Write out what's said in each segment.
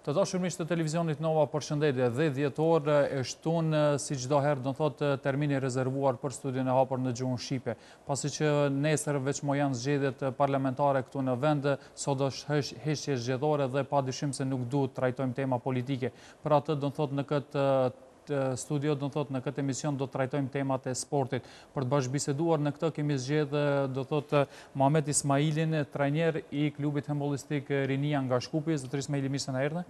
Të dashur miq të televizionit Nova, përshëndetje. 10 dhjetor e shtun si çdo herë, do të thotë termini rezervuar për studion e hapur në gjuhën shqipe. Pasi që nesër veçmo janë zgjedhjet parlamentare këtu në vend, sot është heqje zgjedhore dhe padyshim se nuk duhet trajtojmë tema politike. Për atë do të thotë në këtë studio, do të thotë në këtë emision do të trajtojmë temat e sportit. Për të bashkëbiseduar në këtë kemi zgjedhë do të thotë Muhamet Ismailin, trajner i klubit handbollistik Rinia nga Shkupi. Zotëri Ismaili, mirë se na erdhë.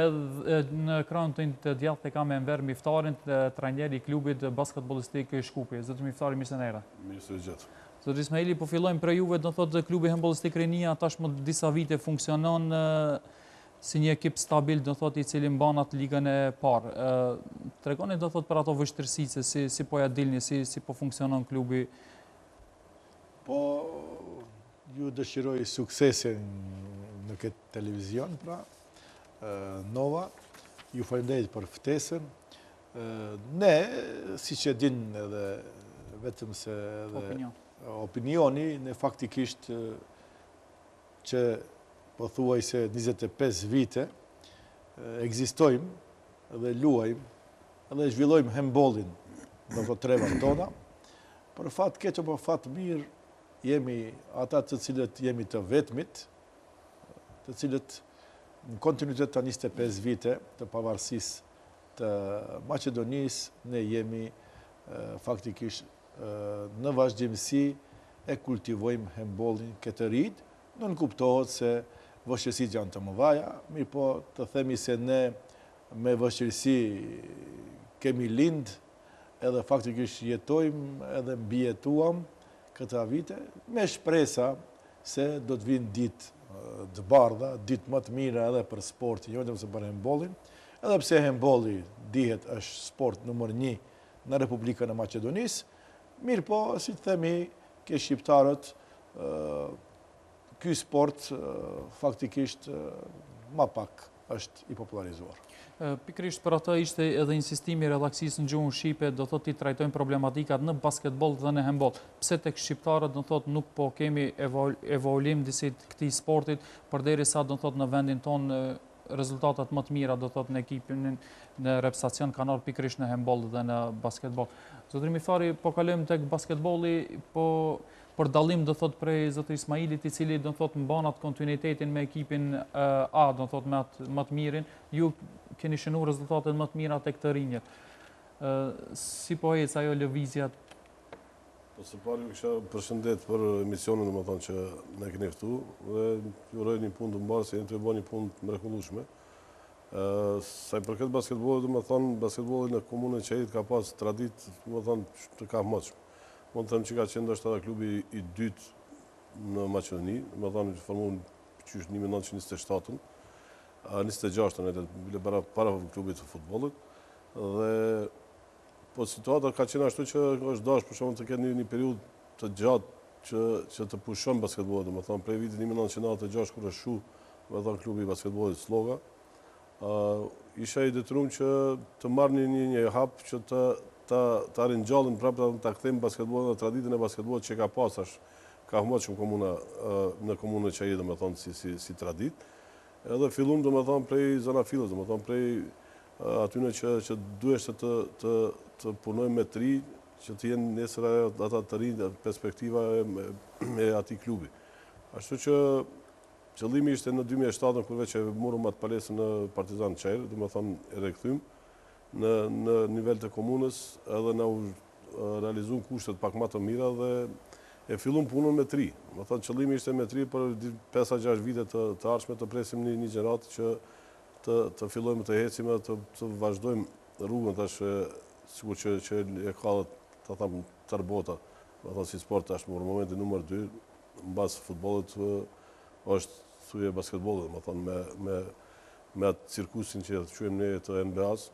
Edhe në ekran të djathtë e kam me enver Miftarin, trajner i klubit basketbollistik Shkupi. Zotëri Miftari, mirë se na erdhë. Mirë se gjatë. Zotëri Ismaili, po fillojmë për juve, do të thotë klubi handbollistik Rinia tashmë disa vite funksionon si një ekip stabil, do thot, i cili mban atë ligën e parë. Tregoni, do thot, për ato vështirësitë, si po ja dilni, si po funksionon klubi? Po, ju dëshiroj suksesin në këtë televizion, pra, Nova, ju falenderoj për ftesën. Ne, si që din edhe vetëm se opinioni, ne faktikisht që po thuaj se 25 vite, egzistojmë dhe luajmë dhe zhvillojmë handballin në të trevat tona. Për fat keq apo fat mirë, jemi ata të cilët jemi të vetmit, të cilët në kontinuitet të 25 vite të pavarësisë të Maqedonisë, ne jemi faktikisht në vazhdimsi e kultivojmë handballin këtë rit. Nuk kuptohet se vështirësitë janë të mëdha, mirë po të themi se ne me vështirësi kemi lind, edhe faktikisht jetojmë edhe mbijetuam këta vite, me shpresa se do të vinë ditë të bardha, ditë më të mira edhe për sportin, jo vetëm se për handballin, edhe pse handballi dihet është sport numër 1 në Republikën e Maqedonisë, mirë po, si të themi, ke shqiptarët, ky sport faktikisht ma pak është i popularizuar. Pikrisht për atë ishte edhe insistimi i relaksisë në gjuhën shqipe, do thotë i trajtojmë problematikat në basketbol dhe në handball. Pse tek shqiptarët do thotë nuk po kemi evolim disi këtij sportit, përderisa do thotë në vendin ton rezultatat më të mira do thotë në ekipin në reprezentacion kanë ardhur pikrisht në handball dhe në basketbol. Zotëri Mifari, po kalojmë tek basketbolli, po për dallim do thot prej zotëri Ismailit, i cili do thot mban atë kontinuitetin me ekipin A, do thot me atë më të mirin, ju keni shënuar rezultatet më të mira tek të rinjët. Si po ec ajo lëvizja? Po së pari kisha përshëndet për emisionin, domethënë që na keni ftuar dhe ju uroj një punë të mbarë, se jeni të bëni një punë të mrekullueshme. Sa i përket basketbollit, domethënë basketbolli në komunën e Qerit ka pas traditë, domethënë të kamshme. Mund të them që ka qenë ndoshta klubi i dytë në Maqedoni, domethënë formuar qysh 1927-ën, 26-ën edhe para klubit të futbollit. Dhe po situata ka qenë ashtu që është dash për shkak të ketë një periudhë të gjatë që të pushon basketbollin, domethënë prej vitit 1996 kur është shu, domethënë klubi i basketbollit Sloga. Isha i detyruar që të marrni një hap që ta ringjallin prapë ta kthejmë basketbollin në traditën e basketbollit që ka pasash, ka humbur shumë komuna në komunën e Qerit, domethënë si traditë. Edhe fillum domethënë prej zona fillës, domethënë prej atyne që duhesh të punojmë me tri, që të jenë nesër ata të rinj perspektiva e atij klubi. Ashtu që qëllimi ishte në 2007 kur veç e morëm atë palesën në Partizan Qerë, domethënë e rikthym në nivel të komunës, edhe na realizuan kushtet pak më të mira dhe e fillum punën me tri. Domethënë qëllimi ishte me tri për 5-6 vite të ardhshme të presim një gjenerat që të fillojmë të ecim dhe të vazhdojmë rrugën tash sikur që e ka ta them tërbota, domethënë si sport tash në momentin numër 2 mbas futbollit është thuje basketbolli, domethënë me atë cirkusin që quajmë ne të NBA-s.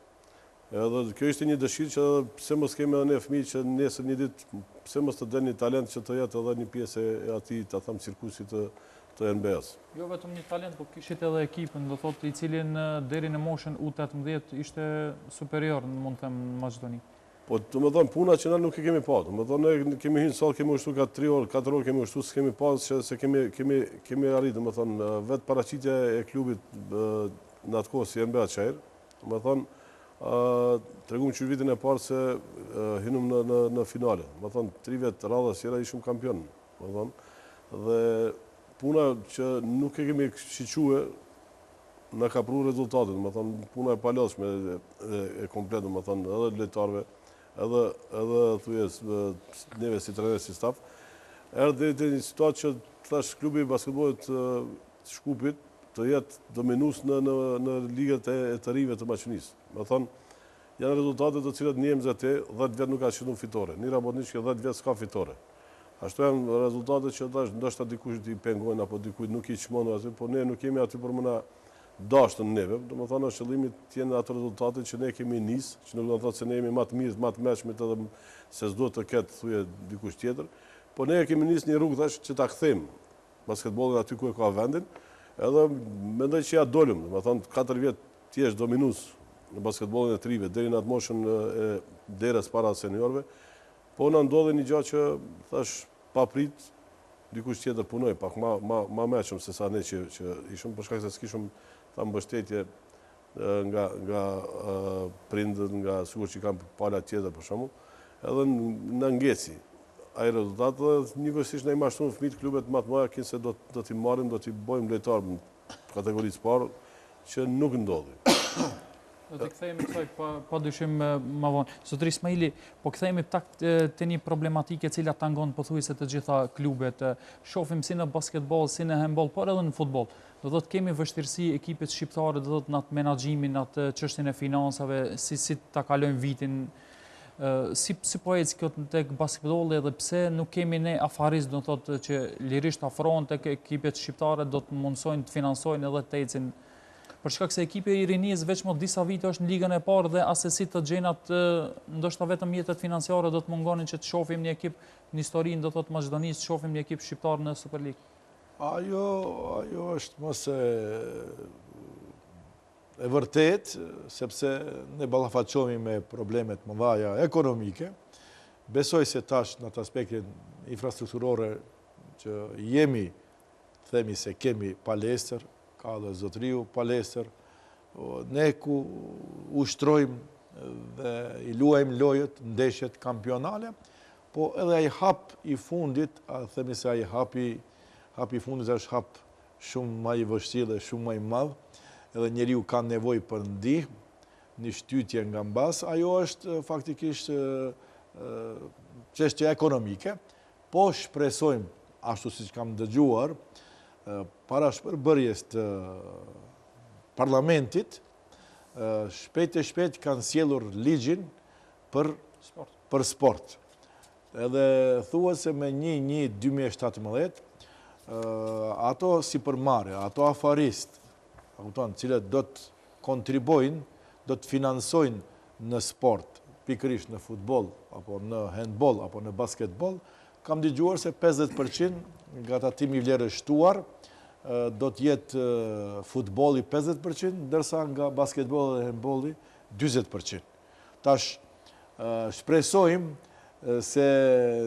Edhe kjo ishte një dëshirë që pse mos kemi edhe ne fëmijë që nesër një ditë pse mos të deni talent që të jetë edhe një pjesë e atij, ta them, cirkusit të NBA-s. Jo vetëm një talent, po kishit edhe ekipën, do thotë i cilin deri në moshën U18 ishte superior, mund të them, në Maqedoni. Po, të më thonë, puna që na nuk e kemi pa. Të më thonë, ne kemi hynë sallë, kemi ushtu ka 3 orë, 4 orë kemi ushtu, s'kemi pas që se kemi arritë, të më thonë, vetë paraqitja e klubit në atë kohë si NBA Qajrë, të më thonë, tregum që vitin e parë se hynum në finale. Më thonë, 3 vetë radha sjera ishëm kampion. Më thonë, dhe puna që nuk e kemi shique, në ka pru rezultatet. Më thonë, puna e palashme e kompletë, më thonë, edhe lojtarëve, edhe thujes neve si trener, si staf. Erdhe dhe një situatë që thash klubi i basketbollit Shkupit të jetë dominus në ligët e të rive të Maqenisë. Më thonë, janë rezultatet të cilat një MZT 10 vjetë nuk ka qenë fitore. Një Rabotniç që 10 vjetë s'ka fitore. Ashtu janë rezultatet që ndoshta dikush i pengojnë apo dikujt nuk i çmon aty, por ne nuk kemi aty për më na dashtën neve. Do më thonë, qëllimi të jenë ato rezultate që ne kemi nisë, që nuk do të thotë se ne jemi më të mirë, më të mëshmit edhe se s'do të ketë thuje dikush tjetër, por ne kemi nisë një rrugë tash që ta kthejmë basketbollin aty ku e ka vendin, edhe mendoj që ja dolëm. Do më thonë, 4 vjet thjesht dominus në basketbollin e trive deri në atë moshën e derës para seniorëve, po na ndodhi një gjë që thash pa prit dikush tjetër punoj pak ma mëshëm se sa ne që ishëm, për shkak se s'kishëm ta mbështetje nga prindët, nga sigur që kam pala tjetër për shembull, edhe në ngeci ai rezultat dhe njëkohësisht ne i mashtruam fëmijët klubet më të mëdha kinse do t'i marrim, do t'i bëjmë lojtar në kategorisë parë që nuk ndodhi. Do të kthehemi kësaj pa dyshim më vonë. Zotri Ismaili, po kthehemi te një problematike e cila tangon pothuajse të gjitha klubet. Shohim si në basketball, si në handball, por edhe në futboll. Do thotë kemi vështirësi ekipet shqiptare, do thotë në atë menaxhimin, në atë çështjen e financave, si ta kalojmë vitin. Si po ecë kjo tek basketbolli edhe pse nuk kemi ne afarist, do thotë që lirisht afrohen tek ekipet shqiptare, do të mundsojnë të financojnë edhe të ecin. Për shkak se ekipi i Rinisë veç më disa vite është në ligën e parë dhe asesi të gjenat ndoshta vetëm mjetet financiare do të mungonin që të shohim një ekip në historinë do thotë Maqedonisë, të shohim një ekip shqiptar në Superligë. Ajo është mos e vërtet, sepse ne ballafaqohemi me problemet më dhaja ekonomike. Besoj se tash në atë aspektin infrastrukturore që jemi, themi se kemi palestër, ka dhe Zotriu palestër, ne ku ushtrojmë dhe i luajmë lojët, ndeshjet kampionale, po edhe ai hap i fundit, themi se ai hap i fundit është hap shumë më i vështirë dhe shumë më i madh, edhe njeriu ka nevojë për ndihmë, një shtytje nga mbas, ajo është faktikisht çështje ekonomike, po shpresojmë, ashtu siç kam dëgjuar, para shpërbërjes të parlamentit, shpejt e shpejt kanë sjellur ligjin për sport. Edhe thuhet se me 1/1/2017, ato sipërmarrje, ato afarist, cilët do të kontribojnë, do të financojnë në sport, pikërisht në futboll, apo në handball, apo në basketball, kam dëgjuar se 50% nga tatimi i vlerës shtuar do të jetë futbolli 50%, ndërsa nga basketbolli dhe handbolli 40%. Tash shpresojmë se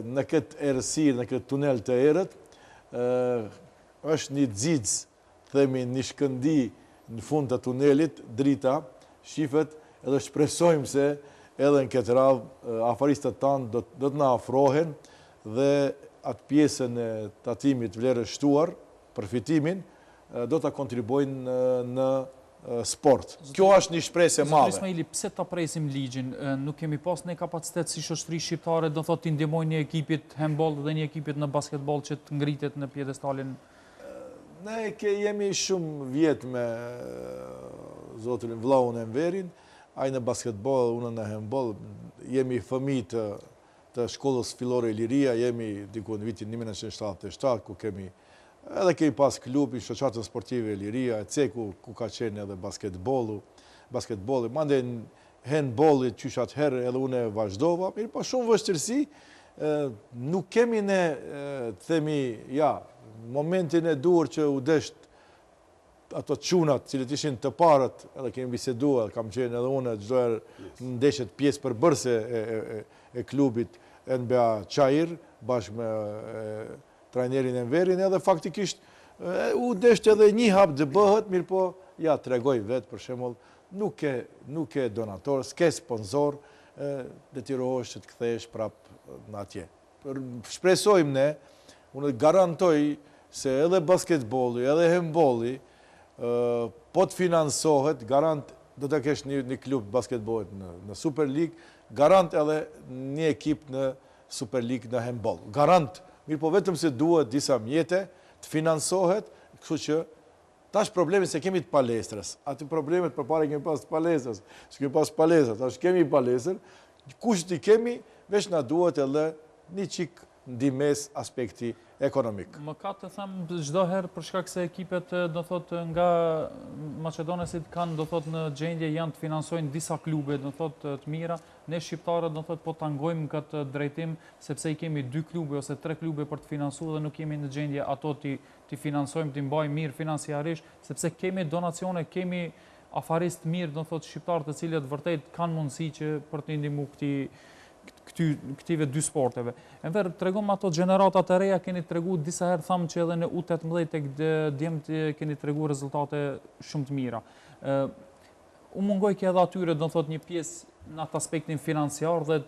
në këtë errësirë, në këtë tunel të errët, është një xixh, themi një shkëndi në fund të tunelit, drita, shifet, edhe shpresojmë se edhe në këtë radhë afaristët tanë do të na afrohen dhe atë pjesën e tatimit vlerës shtuar, përfitimin, do të kontribojnë në sport. Kjo është një shpresë e madhe. Zotri Ismaili, pse ta presim ligjin? Nuk kemi pas ne kapacitet si shoqëri shqiptare, do thotë t'i ndihmojnë një ekipit handball dhe një ekipit në basketball që të ngritet në pjedestalin? Ne jemi shumë vjet me zotrin vllaun Enverin, ai në basketball, unë në handball, jemi fëmijë të shkollës fillore Iliria, jemi diku në vitin 1977, ku kemi pas klubi, shoqatën sportive Iliria, Ceku, ku ka qenë edhe basketbolli, mande handbolli qysh atëherë edhe unë e vazhdova, mirë pa shumë vështirësi, nuk kemi ne, themi, momentin e duhur që u desht ato çunat, cilët ishin të parët, edhe kemi biseduar, kam qenë edhe unë çdo herë në ndeshjet pjesë përbërëse e klubit NBA Çajir bashkë me trajnerin Enverin, edhe faktikisht u deshte edhe një hap të bëhet, mirë po ja tregoj vetë për shembull, nuk ke donator, s'ke sponsor, detyrohesh që të kthehesh prapë në atje. Shpresojmë ne, unë garantoj se edhe basketbolli, edhe handbolli, po të finansohet, garant do të kesh një klub basketbollit në Super League, garant edhe një ekip në Super League në handball. Garant, mirë po vetëm se duhet disa mjete të finansohet, kështu që tash problemi se kemi të palestrës. Aty problemet përpara kemi pas të palestrës, s'kemi pas palestrë, tash kemi palestrën, kush t'i kemi, veç na duhet edhe një çik ndimes aspekti ekonomik. Më ka të them çdo herë për shkak se ekipet do thot nga maqedonesit kanë do thot në gjendje janë të finansojnë disa klube do thot të mira, ne shqiptarët do thot po tangojmë këtë drejtim sepse i kemi 2 klube ose 3 klube për të finansuar dhe nuk jemi në gjendje ato ti finansojmë, ti mbajmë mirë financiarisht, sepse kemi donacione, kemi afaristë mirë do thot shqiptarë të cilët vërtet kanë mundësi që për të ndihmuar këtive 2 sporteve. Enver, tregom ato gjeneratat e reja, keni tregu disa herë thamë që edhe në U18 tek djemët keni tregu rezultate shumë të mira. U mungoj ke edhe atyre, do thot një pjesë në atë aspektin financiar dhe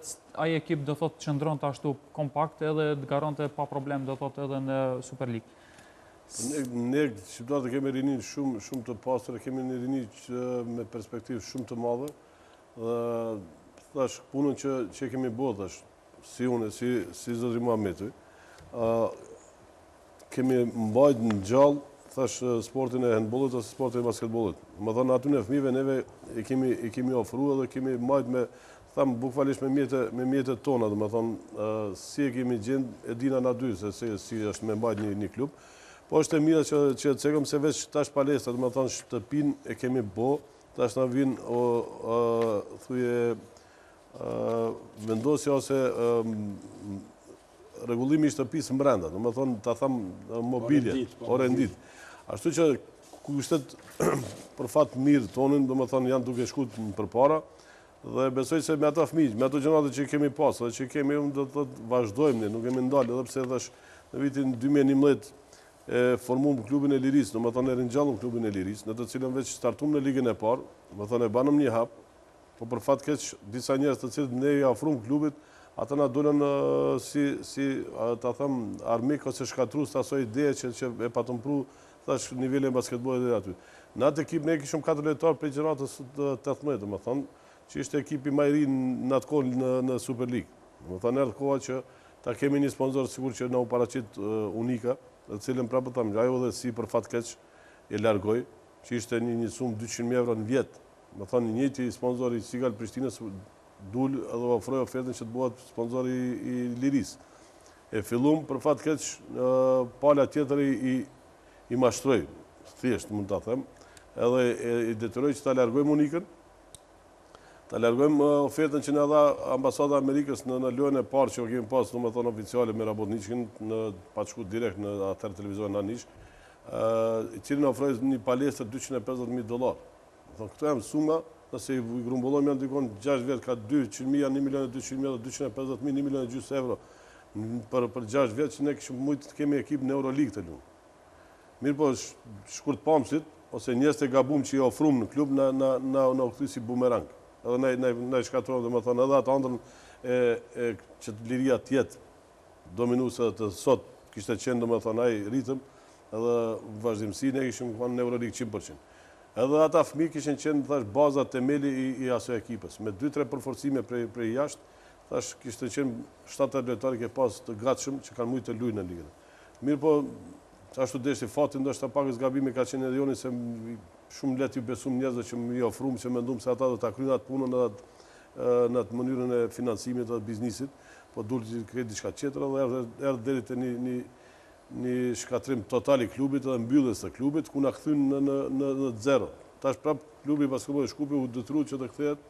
ai ekip do thot qëndron të ashtu kompakt edhe të garante pa problem do thot edhe në Super League. Ne shqiptarët kemi rinin shumë të pastër, kemi një rini me perspektivë shumë të madhe. Thash, punën që kemi bërë, thash, si unë, si Zotri Muhameti, kemi mbajt në gjallë, thash, sportin e handbollit ose sportin e basketbollit. Më thënë, aty në fëmijëve neve i kemi ofru edhe kemi mbajt me, thamë, bukvalisht me mjetet tona, dhe më thënë, si e kemi gjendë, e dina na dy, se si është me mbajt një klub. Po është e mira që të cekëm se veç tash palestra, dhe më thënë, shtëpin e kemi bo, tash na vinë, thuje, vendosja ose rregullimi i shtëpisë brenda, do të thonë ta them mobilje, orendit. Ashtu që kushtet për fat mirë tonin, do të thonë janë duke shkuar përpara dhe besoj se me ata fëmijë, me ato gjërat që kemi pas, dhe që kemi do të thotë vazhdojmë ne, nuk kemi ndalë, edhe pse thash në vitin 2011 e formuam klubin e Liris, do të thonë e ringjallëm klubin e Liris, në të cilën veç startuam në ligën e parë, do të thonë e banëm një hap. Po për fat keq disa njerëz të cilët ne i afrum klubit, ata na dolën si ta them armik ose shkatrues të asoj ideje që e patëm pru thash nivelin e basketbollit deri aty. Në atë ekip ne kishim 4 lojtarë prej gjeneratës 18, domethënë, që ishte ekipi më i ri në atë kohë në Super League. Domethënë erdhi koha që ta kemi një sponsor sigur që na u paraqit Unika, të cilën prapë tham, ajo edhe si për fat keq e largoi, që ishte një sumë 200.000 euro në vit. Më thonë një njëti sponsori Sigal Prishtinës dul edhe ofroi ofertën që të bëhet sponsori i Liris. E fillum për fat keq pala tjetër i mashtroi, thjesht mund ta them, edhe i detyroi që ta largojmë Unikën. Ta largojmë ofertën që na dha Ambasada e Amerikës në lojën e parë që kemi pas, domethënë oficiale me Rabotniçkin në pa shku direkt në atë televizion në Anish, i cili na ofroi një palestër $250.000. Këto janë suma, nëse i grumbullojmë janë dikon 6 vjetë, ka 200.000, 1.200.000, 250.000, 1.500.000 euro për 6 vjetë që ne këshëm mujtë të kemi ekip në Euroleague të lumë. Mirë po, shkurt pamësit, ose njës të gabum që i ofrum në klub, na u këthy si bumerang. Edhe na i shkatron dhe më thonë, edhe atë andrën që të liria tjetë dominusë të sot, kishte qenë dhe më thonë, aj ritëm, edhe vazhdimësi, ne kishëm në Euroleague 100%. Edhe ata fëmijë kishin qenë thash baza temeli i asoj ekipës. Me 2-3 përforcime prej jashtë, thash kishte qenë 7 lojtarë që pas të gatshëm që kanë mujtë të luajnë në ligën. Mirë po, ashtu deshti fati ndoshta pak zgabimi ka qenë edhe joni se shumë lehtë i besum njerëzve që më ofruam se mendum se ata do ta kryejnë atë punën në atë mënyrën e financimit të biznesit, po dulti që diçka tjetër edhe erdhi deri te një shkatrim total i klubit edhe mbylljes së klubit, ku na kthyn në zero. Tash prap klubi basketbolli Shkupi u detyruar që të kthehet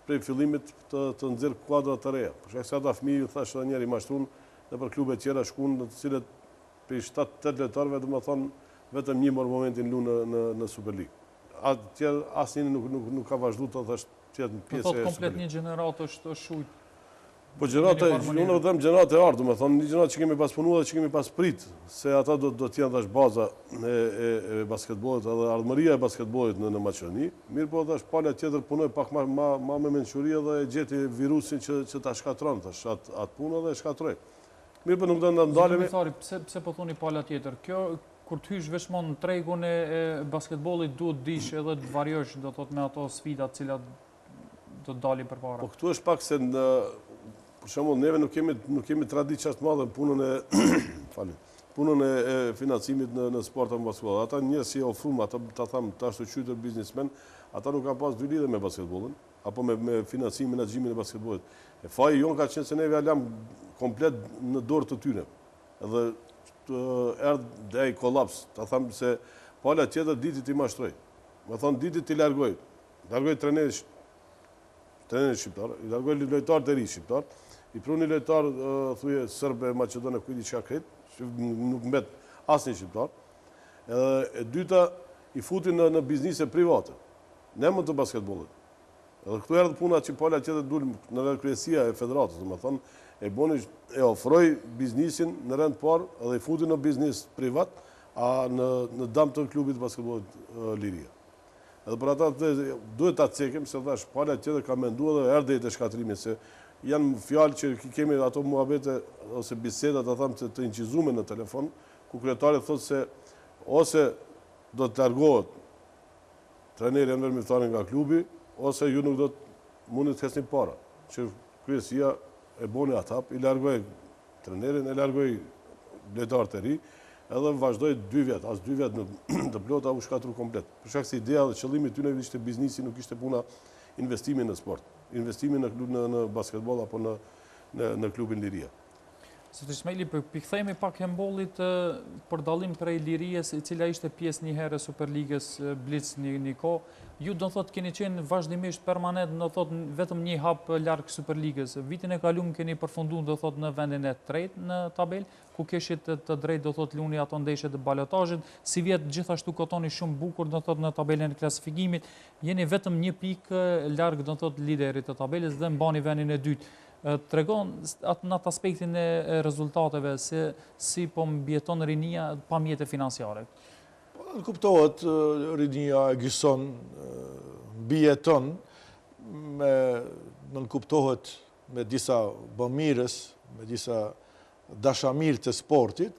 prej fillimit të nxjerr kuadra të reja. Për shkak se ata fëmijë thash edhe njëri mashtruan në për klube tjera shkuan, në të cilët prej 7-8 lojtarëve domethënë vetëm një mërë momentin lu në Superligë. Asnjëri nuk ka vazhdu të thashtë tjetë në pjesë e Superligë. Komplet një gjenerat është shujt. Po unë dhe them gjenerat e ardhë, me thonë, një gjenerat që kemi pas punu dhe që kemi pas prit, se ata do t'jenë thash baza e basketbolit edhe ardhëmëria e basketbolit në Maqedoni. Mirë po thash palja tjetër punoj pak ma me menqëria dhe e gjeti virusin që ta shkatron, thash atë punë dhe e shkatroj. Mirë po nuk do në ndalemi. Pse po thoni palja tjetër? Kjo, kur t'hysh veçmon në tregun e basketbolit, duhet dish edhe të varjosh, do thot me ato sfidat cilat do të dalin përpara. Po këtu është pak se për shembull, neve nuk kemi traditë qashtë madhe punën e financimit në sport e basketbollit. Ata njerëz që ofruam, ata tham tash të qytet biznesmen, ata nuk kanë pas dy lidhje me basketbollin, apo me financimin, menaxhimin e basketbollit. E faji jon ka qenë se neve ja lam komplet në dorë të tyre. Edhe erdhi ai kollaps. Ta tham se pala tjetër ditit i mashtroi. Me thonë ditit i largoi trenerin shqiptar, i largoi lojtarët e ri shqiptar. I pruni lojtar thuje Sërbë, Maqedonë, kujti që ka kretë, nuk mbet asnjë shqiptar. E dyta, i futin në biznise private, ne më të basketbollit. Edhe këtu erdhë puna që pala tjetër dul në kryesia e federatës, do të thonë, e ofroi biznisin në rend parë edhe i futin në biznis privat, në dam të klubit të basketbollit Liria. Edhe për ata duhet ta cekim, se thash pala tjetër ka menduar dhe erdhi te shkatrimi se janë fjalë që kemi ato muhabete ose biseda të thamë të incizume në telefon, ku kryetari thotë se ose do të largohet treneri Enver Miftari nga klubi, ose ju nuk do të mundi të hesni para. Që kryesia e boni atap, i largoj trenerin, e largoj lojtarët e ri, edhe vazhdoj 2 vjetë, as 2 vjetë të plota u shkatru komplet. Për shkak se ideja dhe qëllimi tyne ishte biznisi, nuk ishte puna investimi në sport. Investimi në basketbol apo në klubin Liria. Zotri Ismaili, pikthejemi pak handbollit për dallim prej Lirijes, e cila ishte pjesë një herë e Superligës Blitz një kohë. Ju do thotë keni qenë vazhdimisht permanent, do thotë vetëm një hap larg Superligës. Vitin e kaluar keni përfunduar do thotë në vendin e tretë në tabel, ku keshit të drejtë do thotë luni ato ndeshje të balotazhit. Si vjet gjithashtu kotoni shumë bukur do thotë në tabelën e klasifikimit. Jeni vetëm një pikë larg do thotë liderit të tabelës dhe mbani vendin e dytë. Tregon në atë aspektin e rezultateve se si po mbjeton rinia pa mjete financiare. Kuptohet, rinia e gjyson, mbjeton, nënkuptohet me disa bëmirës, me disa dashamirë të sportit,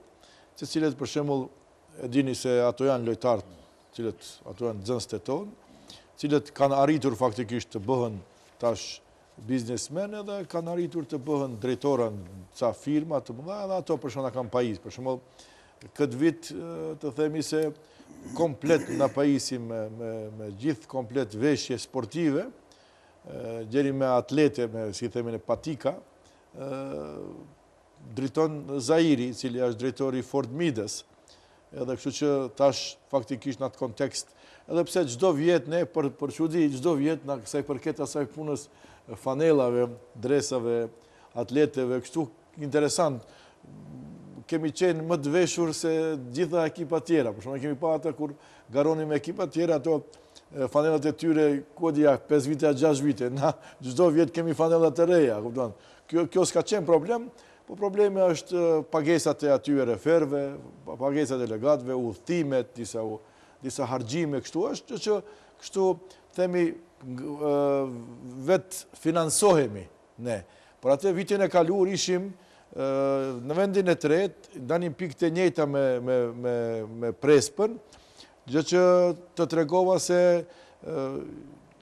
që cilët për shembull e dini se ato janë lojtarë, cilët ato janë nxënësit e tonë, cilët kanë arritur faktikisht të bëhen tash biznesmen edhe kanë arritur të bëhen drejtora në ca firma të mëdha edhe ato për shkak kanë pajisë. Për shembull, këtë vit të themi se komplet na pajisim me gjithë komplet veshje sportive, deri me atlete, me si themi në patika, drejton Zairi, i cili është drejtori Ford Mides. Edhe kështu që tash faktikisht në atë kontekst, edhe pse çdo vjet ne për çudi çdo vjet na kësaj përket asaj punës fanellave, dresave, atleteve, kështu interesant. Kemi qenë më të veshur se gjitha ekipat tjera. Për shembull, kemi pa ata kur garonin me ekipat tjera, ato fanellat e tyre, ku dia 5 vite, 6 vite. Na çdo vjet kemi fanella të reja, kupton. Kjo s'ka qenë problem, po problemi është pagesat e atyre referve, pagesat e legatëve, udhëtimet, disa harxhime kështu është që kështu themi vetë finansohemi ne. Por atë vitin e kaluar ishim në vendin e tretë, ndanim pikë të njëjta me Prespën, gjë që të tregova se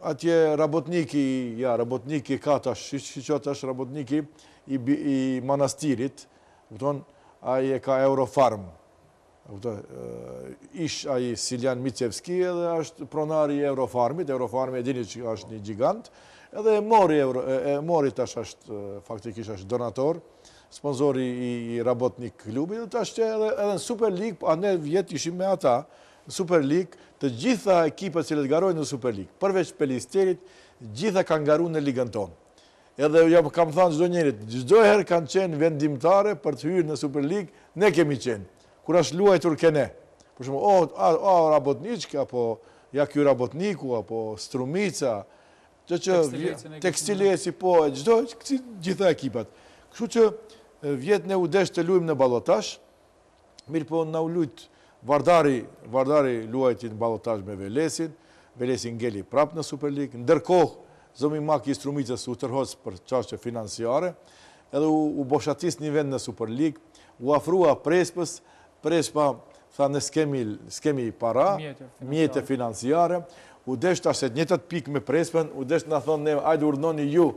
atje Rabotniki ka tash, shiqot është Rabotniki i Manastirit, kupton, ai e ka Eurofarm. Ish ai Siljan Micevski edhe është pronari i Eurofarmit, Eurofarmi e dini që është një gjigant, edhe e mori tash është faktikisht është donator, sponsori i Rabotnik klubi, dhe tash edhe në Super League, a ne vjet ishim me ata, në Super League, të gjitha ekipat që garojnë në Super League, përveç Pelisterit, gjitha kanë garuar në ligën tonë. Edhe ja kam thënë çdo njerit, çdo herë kanë qenë vendimtare për të hyrë në Super League, ne kemi qenë. Kur është luajtur kene. për shumë, rabotnička, apo ja ky rabotniku, apo strumica, tekstileci, po, gjitha ekipat. Kështu që vjetë ne u desh të luajmë në ballotash, mirë po në u lujtë Vardari luajti në ballotash me Velesin, Velesi ngeli prap në Super League, ndërkohë Zomi Maki i Strumicës u tërhoq për çështje financiare, edhe u boshatis një vend në Super League, u afrua Prespës, Prespa tha ne skemi para, mjete financiare, u desh tash se njëjtat pikë me Prespën, u desh na thonë ne hajde urdhnoni ju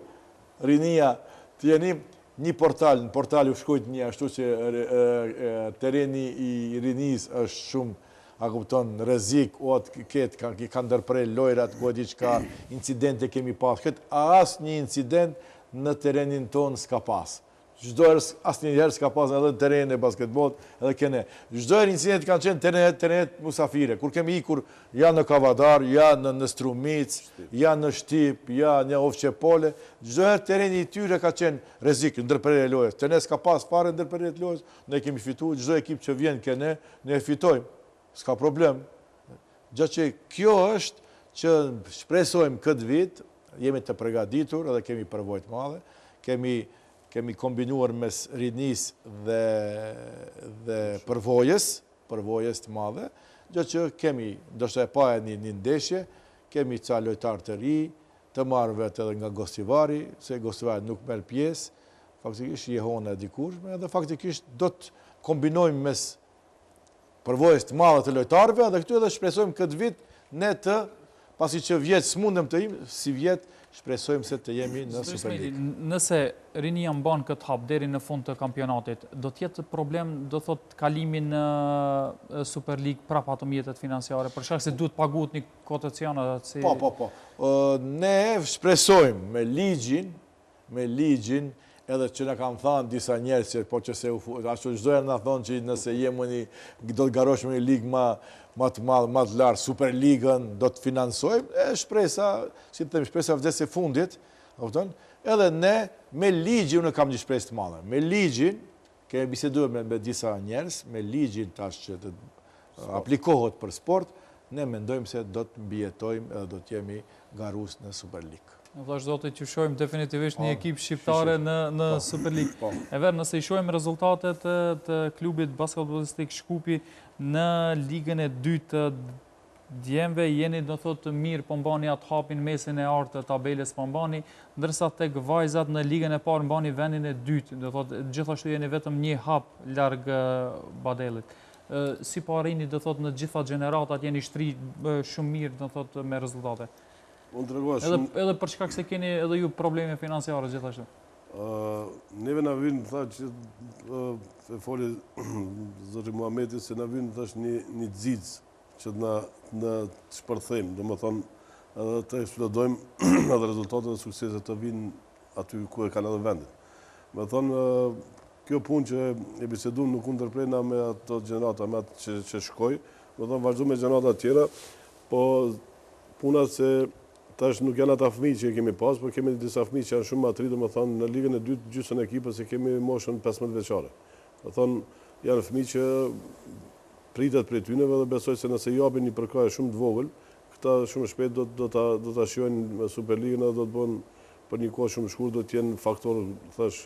rinia të jeni një portal, në portal u shkojt një ashtu që tereni i rinis është shumë, a kupton, rrezik, ka ndërprej lojrat, ku diçka incidente kemi pas. Asë një incident në terenin tonë s'ka pas. Asë një herë s'ka pas edhe në terenin e basketbol, edhe kene. Çdo herë incident kanë qenë terenet musafire. Kur kemi ikur, ja në Kavadar, ja në Strumic, ja në Shtip, ja në Ovçepole, çdo herë tereni i tyre ka qenë rrezik, ndërprerje e lojës. Terenet s'ka pas fare ndërprerje të lojës, ne kemi fituar, çdo ekip që vjen kene, ne e fitojmë. S'ka problem. Gjatë që kjo është që shpresojmë këtë vit, jemi të përgatitur edhe kemi përvojë të madhe, kemi kombinuar mes rinis dhe përvojës të madhe, gjatë që kemi, ndoshta e paja një ndeshje, kemi ca lojtarë të ri, të marrë edhe nga Gostivari, se Gostivari nuk merr pjesë, faktikisht jehona e dikurshme, edhe faktikisht do të kombinojmë mes përvojës të madhe të lojtarëve, dhe këtu edhe shpresojmë këtë vit ne të, pasi që vjetë s'mundem të im, si vjetë shpresojmë se të jemi në Super League. Nëse rinia mban këtë hap deri në fund të kampionatit, do t'jetë problem, do thot kalimin në Super League prap ato mjetet financiare, për shkak se duhet paguhet një kotacionat si... Po. Ne shpresojmë me ligjin, edhe që në kam thanë disa njerës që po që se ashtu çdo herë na thonë që nëse do të garoshme një ligë ma të madhë, ma të larë, Super Ligën, do të finansojmë, shpresa, si të them, shpresa vdesë e fundit, edhe ne me ligjin, unë kam një shpresë të madhe, me ligjin, kemi biseduar me disa njerës, me ligjin tash që të aplikohet për sport, ne mendojmë se do të mbijetojmë edhe do të jemi garus në Super League. Në thash do të që shojmë definitivisht një ekip shqiptare në Super League. E verë, nëse i shojmë rezultatet të klubit basketbolistik Shkupi në ligën e dytë djemve, jeni do thotë mirë, po mbani atë hapin mesin e artë të tabeles po mbani, ndërsa tek vajzat në ligën e parë mbani vendin e dytë, do thotë gjithashtu jeni vetëm një hap larg Badelit. Si po arrini do thotë në gjitha gjeneratat jeni shtri shumë mirë do thotë me rezultate. Edhe për shkak se keni edhe ju probleme financiare gjithashtu. Neve na vjen thash që foli zoti Muhameti se na vjen thash një xiz që na shpërthejmë, domethënë edhe të eksplodojmë edhe rezultatet e suksesit të vinë aty ku e kanë edhe vendin. Me thonë, kjo punë që e biseduam nuk u ndërprerna me ato gjenerata, me atë që shkoj, me thonë vazhdo me gjenerata tjera, po puna se tash nuk janë ata fëmijë që kemi pas, por kemi disa fëmijë që janë shumë matri, domethënë në ligën e dytë gjysmën e ekipës kemi moshën 15 vjeçare. Domethënë janë fëmijë që pritet prej tyneve dhe besoj se nëse japin një përkrahje shumë të vogël, këta shumë shpejt do ta shijojnë me Superligën dhe do të bëhen për një kohë shumë shkurtër do të jenë faktor thash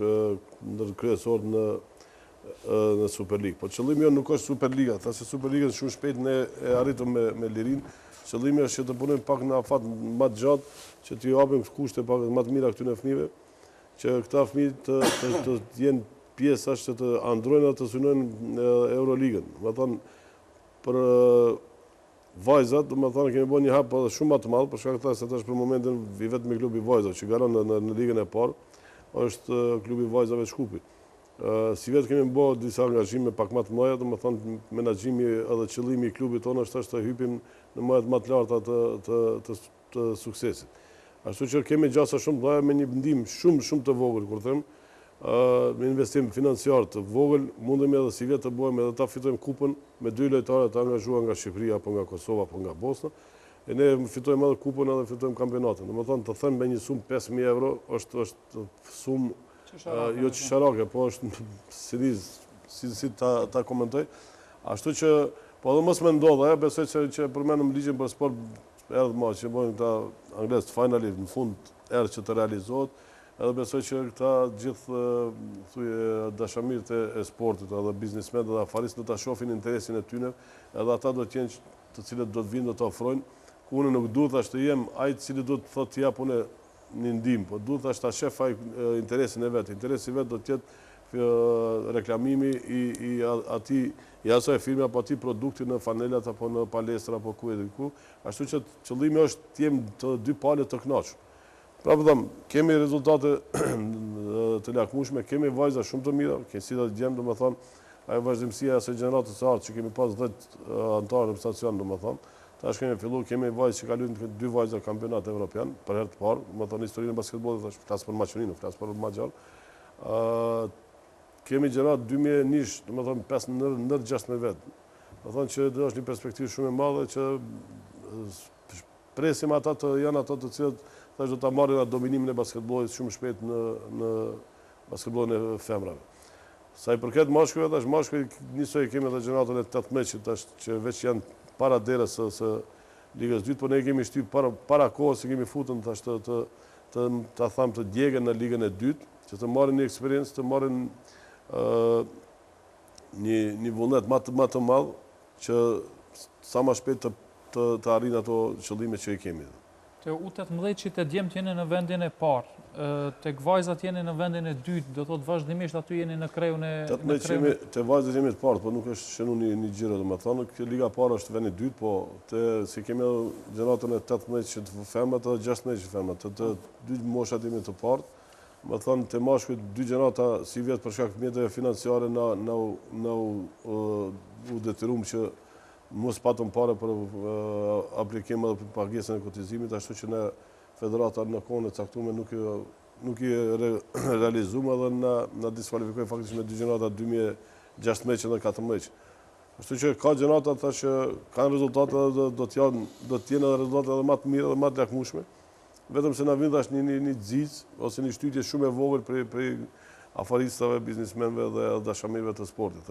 ndërkryesor në Superligë. Po qëllimi jonë nuk është Superliga, thashë Superligën shumë shpejt ne e arritëm me lirin. Qëllimi është që të punojmë pak në afat më të gjatë, që të japim kushte pak më të mira këtyre fëmijëve, që këta fëmijë të jenë pjesë që të androjnë dhe të synojnë Euroligën. Do të thonë për vajzat, do të thonë kemi bërë një hap shumë më të madh, për shkak të se tash për momentin vetëm klubi vajzave që garon në ligën e parë është klubi vajzave Shkupit. Si vetë kemi bërë disa angazhime pak më të mëdha, do të thonë menaxhimi edhe qëllimi i klubit tonë është të hypim në mëdhet më të larta të suksesit. Ashtu që kemi gjasa shumë të mëdha me një ndim shumë të vogël, kur them, me investim financiar të vogël, mundemi edhe si vetë të bëjmë edhe ta fitojmë kupën me 2 lojtarë të angazhuar nga Shqipëria apo nga Kosova apo nga Bosna. E ne fitojmë edhe kupën edhe fitojmë kampionatin. Domethënë të them me një sumë 5.000 euro është sumë jo qësharake, po është si ta komentoj. Ashtu që Po edhe mos me ndodhe, besoj që përmenëm ligjin për sport edhe ma që bojnë këta anglesë finalisht në fund erë që të realizohet, edhe besoj që këta gjithë dashamirët e sportit, edhe biznismenë dhe afaristë do të shofin interesin e tyne, edhe ata do t'jenë të cilët do të vinë do të ofrojnë, ku unë nuk duhet ashtë të jem ajtë cili do të thotë t'ja pune një ndim, po duhet ashtë të shef interesin e vetë. Interesi vetë do t'jetë reklamimi i asoj firme apo ati produkti në fanelat apo në palestra apo ku edhe ku, ashtu që qëllimi është t'jem të dy palët të knaqë. Pra përdam, kemi rezultate të lakmushme, kemi vajza shumë të mira, kemi si të gjemë, do më thonë, ajo vazhdimësia e gjeneratës së artë që kemi pas 10 antarë në stacion, do më thonë, tash kemi fillu, kemi vajzë që ka luajtur 2 vajza kampionat evropian, për herë të parë, do më thonë historinë e basketbollit, tash flas për Maqedoninë, flas për Magjar. Kemi gjerat 2000 nish, do më thonë 5 ndër 16 vetë. Do thonë që do është një perspektivë shumë e madhe që presim ata të janë ato të cilët tash do ta marrin atë dominimin e basketbollit shumë shpejt në basketbollin e femrave. Sa i përket mashkujve, tash mashkujt nisoj kemi edhe gjeneratën e 18 tash që veç janë para derës së Ligës 2, por ne kemi shtyp para kohës që kemi futën tash ta tham të djegën në Ligën e 2, që të marrin një eksperiencë, të marrin një vullnet më të madh që sa më shpejt të arrin ato qëllime që i kemi. Te U18 që të djemt jeni në vendin e parë, tek vajzat jeni në vendin e dytë, do thotë vazhdimisht aty jeni në krejun e... Te vajzat jemi të parë, po nuk është shenu një gjire, do më thonë, Liga parë është vendi dytë, po si kemi gjeneratën e 18 që të femrat edhe 16 që femrat, të dy moshat jemi të parë, më thonë, të mashkujt 2 gjenerata si vjetë për shkak mjetëve financiare në u detyrum që mos patëm pare për aplikim edhe për pagesën e kotizimit, ashtu që ne federata në kohën e caktuar nuk i realizuam edhe na diskualifikoi faktikisht me 2 gjenerata 2016 dhe 2014. Ashtu që ka gjenerata ata që kanë rezultate dhe do të jenë edhe rezultate edhe më të mira dhe më të lakmueshme. Vetëm se na vjen tash një xizë ose një shtytje shumë e vogël për afaristave, biznismenëve dhe dashamirëve të sportit.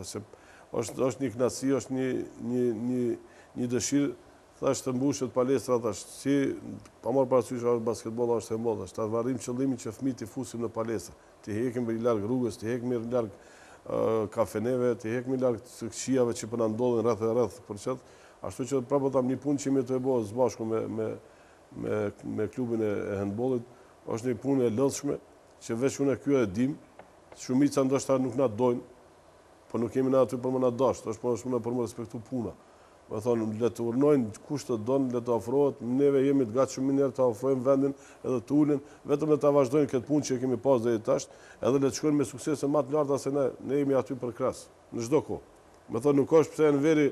Është një kënaqësi, është një dëshirë, thash të mbushet palestra, thash si pa marrë parasysh është basketbolli është e modë, ta varrim qëllimin që fëmijët i fusim në palestra, të hekim larg rrugës, të hekim larg kafeneve, të hekim larg këqijave që po na ndodhin rreth për çet, ashtu që prapë tam një punë që jemi të bëjmë së bashku me klubin e handbollit, është një punë e lodhshme që veç unë ky e dim, shumica ndoshta nuk na dojnë, po nuk kemi na aty për më na dashur, është për më respektu puna. Me thonë, le të urnojnë kush të donë, le të ofrohet, neve jemi të gatshëm njerë të ofrojmë vendin edhe të ulin, vetëm le të vazhdojnë këtë punë që kemi pas deri tash, edhe le të shkojnë me suksese më të larta se ne jemi aty për krahas, në çdo kohë. Me thonë, nuk është pse në veri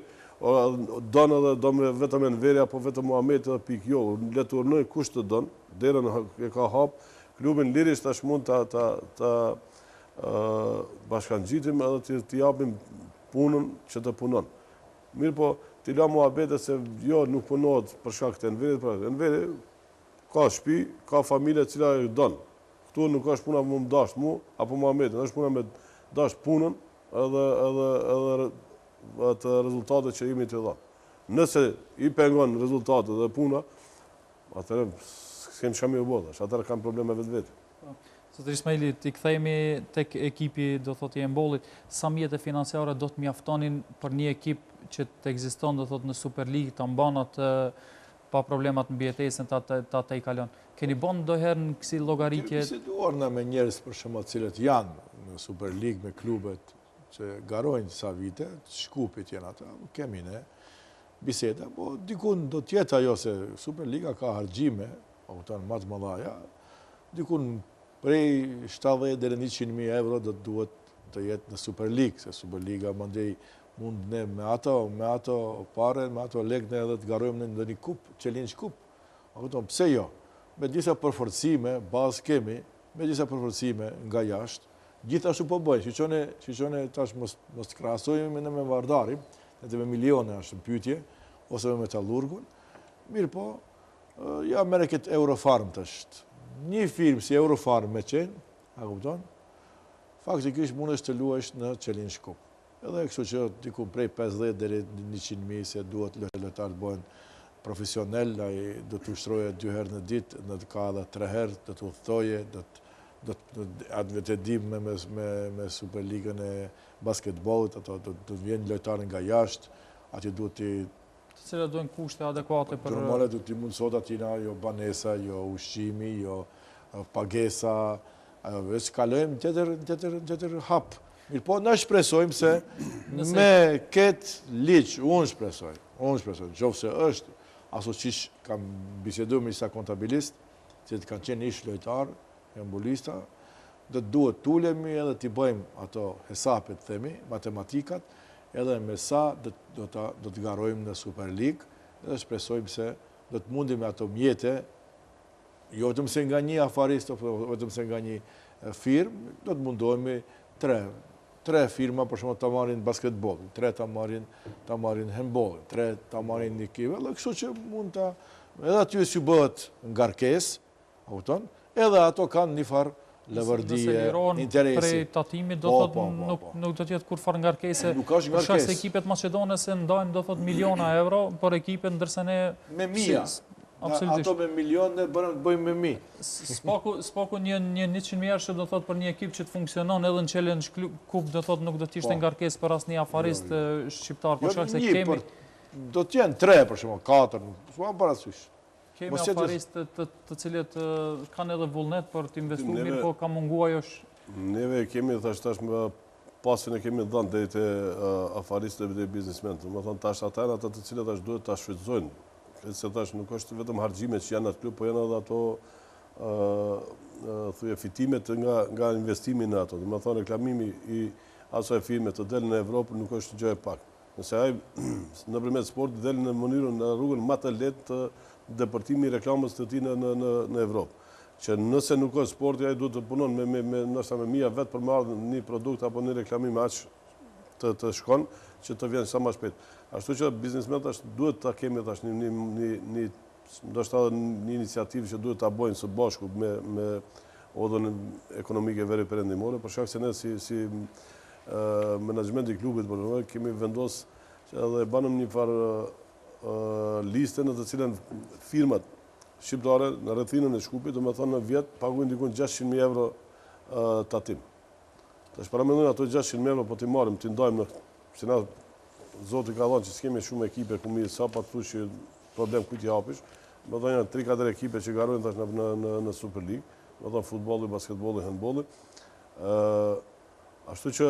donë edhe do me vetëm në veri apo vetëm Muhameti edhe pikë, jo, le të urnojnë kush të donë, derën e ka hap, klubin lirisht tash mund ta bashkangjitim edhe të japim punën që të punon. Mirë po, t'i la muhabete se jo nuk punohet për shkak të Enveri ka shtëpi, ka familje cila e donë. Këtu nuk është puna më dasht mu, apo Muhametin, është puna me dasht punën edhe atë rezultate që jemi të dhanë. Nëse i pengon rezultate dhe puna, atëre s'kem shami u bodha, atëre kam probleme vetë. Zotër Ismaili, t'i kthejmi tek ekipi, do thotë i handbollit, sa mjete financiare do të mjaftonin për një ekip që të ekziston, do thotë në Super League, të mbanat pa problemat në mbjetesën ta i kalon. Keni bon doherë në kësi llogaritje? Kemi biseduar na me njerëz për shembull cilët janë në Super League me klubet që garojnë disa vite, Shkupit janë ata, kemi ne biseda, po dikun do të jetë ajo se Super Liga ka harxime, auton më të mëdha, dikun prej 70 deri në 100.000 euro do të duhet të jetë në Super League, se Super Liga mandej mund ne me ato pare, me ato lekë ne edhe të garojmë në një kup, Challenge Cup. A kupton, pse jo? Me disa përforcime, bazë kemi, me disa përforcime nga jashtë, gjithashtu po bëjnë, shiqone tash mos të krahasojmë me Vardarin, edhe me milione është në pyetje, ose me Metallurgun. Mirë po, ja mere këtë Eurofarm të është. Një firmë si Eurofarm me qenë, a kupton, faktikisht mund është të luajsh në Challenge Cup. Edhe kështu që diku prej 50 deri 100.000 se duhet lojtarët bëhen profesional, ai do të ushtroje 2 herë në ditë, do të ka edhe 3 herë, do të udhtoje, do të vetë dim me Superligën e basketbollit, ato do të vjen lojtarë nga jashtë, aty duhet të Të cilat duhen kushte adekuate për normale do të mundësot atina, jo banesa, jo ushqimi, jo pagesa, veç kalojmë tjetër hap. Mirë po, na shpresojmë se me këtë liq, unë shpresoj, qoftë se është, aso qish kam bisedu me isa kontabilist, që të kanë qenë ish lojtar, embulista, do të duhet tulemi edhe t'i bëjmë ato hesapet, themi, matematikat, edhe me sa do të garojmë në Super League, edhe shpresojmë se do të mundim ato mjete, jo vetëm se nga një afarist, vetëm se nga një firmë, do të mundohemi tre firma për shumë të marrin basketbolin, 3 të marrin handballin, 3 të marrin një kive, dhe kështu që mund të, edhe aty si bëhet ngarkes, edhe ato kanë një farë levërdije, interesi. Prej tatimit do thot nuk do tjetë kur farë ngarkese, për shkak se ekipet Maqedones se ndajnë do thot miliona euro, për ekipet ndërse ne... Me mija. Ato me milion ne bëjmë me mi. Spaku një 100.000 që do thot për një ekip që të funksionon edhe në Challenge Cup do thot nuk do t'ishte ngarkes për asë një afarist shqiptar. Për shkak se kemi... Do t'jenë 3 për shumë, 4, s'ma parasysh. Kemi afarist të cilët kanë edhe vullnet për t'investu mirë, po ka mungua josh... Neve kemi tash me pasin e kemi dhënë dhe të afaristëve dhe biznismenët. Më thonë tash ata të cilët tash duhet ta shfrytëzojnë. Se tash nuk është vetëm harxhimet që janë atë klub, po janë edhe ato thuje fitimet nga investimi në ato. Dhe më thonë reklamimi i asaj firme të delë në Evropë nuk është gjë e pak. Nëse ai nëpërmjet sportit delë në mënyrën në rrugën më të lehtë të depërtimi i reklamës të tij në Evropë. Që nëse nuk është sporti, ai duhet të punon ndoshta me mia vetë për marrë një produkt apo një reklamim aq të shkon që të vjen sa më shpejt. Ashtu që biznesmenët duhet ta kemi tash një ndoshta një iniciativë që duhet ta bëjnë së bashku me odhën ekonomike veri perëndimore, për shkak se ne si menaxhmenti i klubit kemi vendosur që edhe banëm një farë liste në të cilën firmat shqiptare në rrethinën e Shkupit, do të thonë në vjet paguajnë diku 600.000 euro tatim. Tash para mendojnë ato 600.000 euro po t'i marrim, t'i ndajmë si na Zoti ka dhënë që s'kemi shumë ekipe ku mi sa pa thosh që problem kujt i hapish. Do të thonë 3-4 ekipe që garojnë tash në Super League, do të thonë futbolli, basketbolli, handbolli. Ashtu që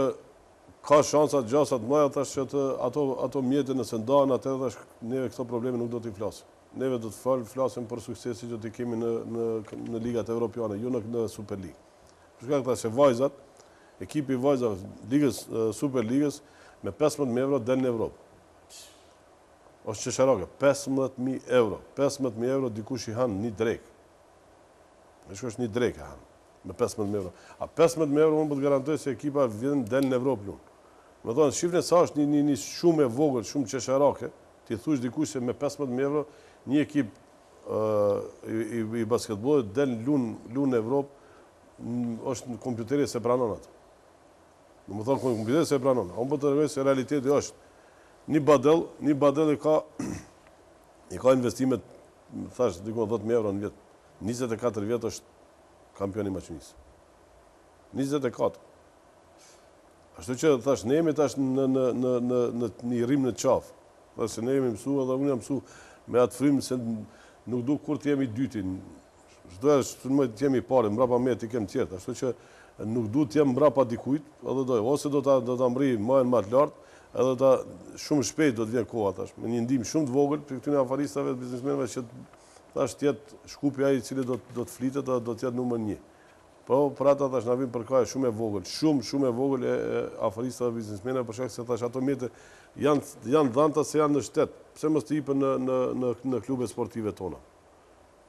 ka shansa gjasa të mëdha tash që ato mjete nëse ndahen atë tash neve këto probleme nuk do t'i flasim. Neve do të flasim për suksesin që të kemi në ligat evropiane, jo në Super League. Për shkak të se vajzat, ekipi i vajzave ligës Super Ligës me 15.000 euro del në Evropë. Është qesharake, 15.000 euro. 15.000 euro dikush i hanë një drek. Në shko është një drek e hanë, me 15.000 euro. A 15.000 euro unë po të garantoj se ekipa vjen del në Evropë lunë. Me thonë, shifrën sa është një shumë e vogël, shumë qesharake, ti thush dikush se me 15.000 euro një ekip i basketbollit del lunë në Evropë, është në kompjuteri se pranon atë. Në më thonë, kompjuteri se pranon. A unë po të regoj se realiteti është një badel i ka investimet, thash, dikon 10.000 euro në vjetë. 24 vjetë është kampion i Maqedonisë. 24. Ashtu që, thash, ne jemi tash në një rrim në qafë. Thash, se ne jemi mësu, edhe unë jam mësu me atë frimë se nuk du kur të jemi dytin. Shdo e shtë të jemi pare, mbrapa me të kemë tjetë. Ashtu që nuk du të jem mbrapa dikujt, ose do të mbri majën më të lartë, edhe shumë shpejt do të vjen koha tash, me një ndim shumë të vogël për këtyne afaristave të biznesmenëve që tash tjetë Shkupi ai i cili do të flitet dhe do tjetë numër 1. Po, për ata tash na vin për kaje shumë e vogël, shumë e vogël e afaristave biznesmenëve, për shkak se tash ato mjete janë dhënta se janë në shtet. Pse mos të hipen në klube sportive tona?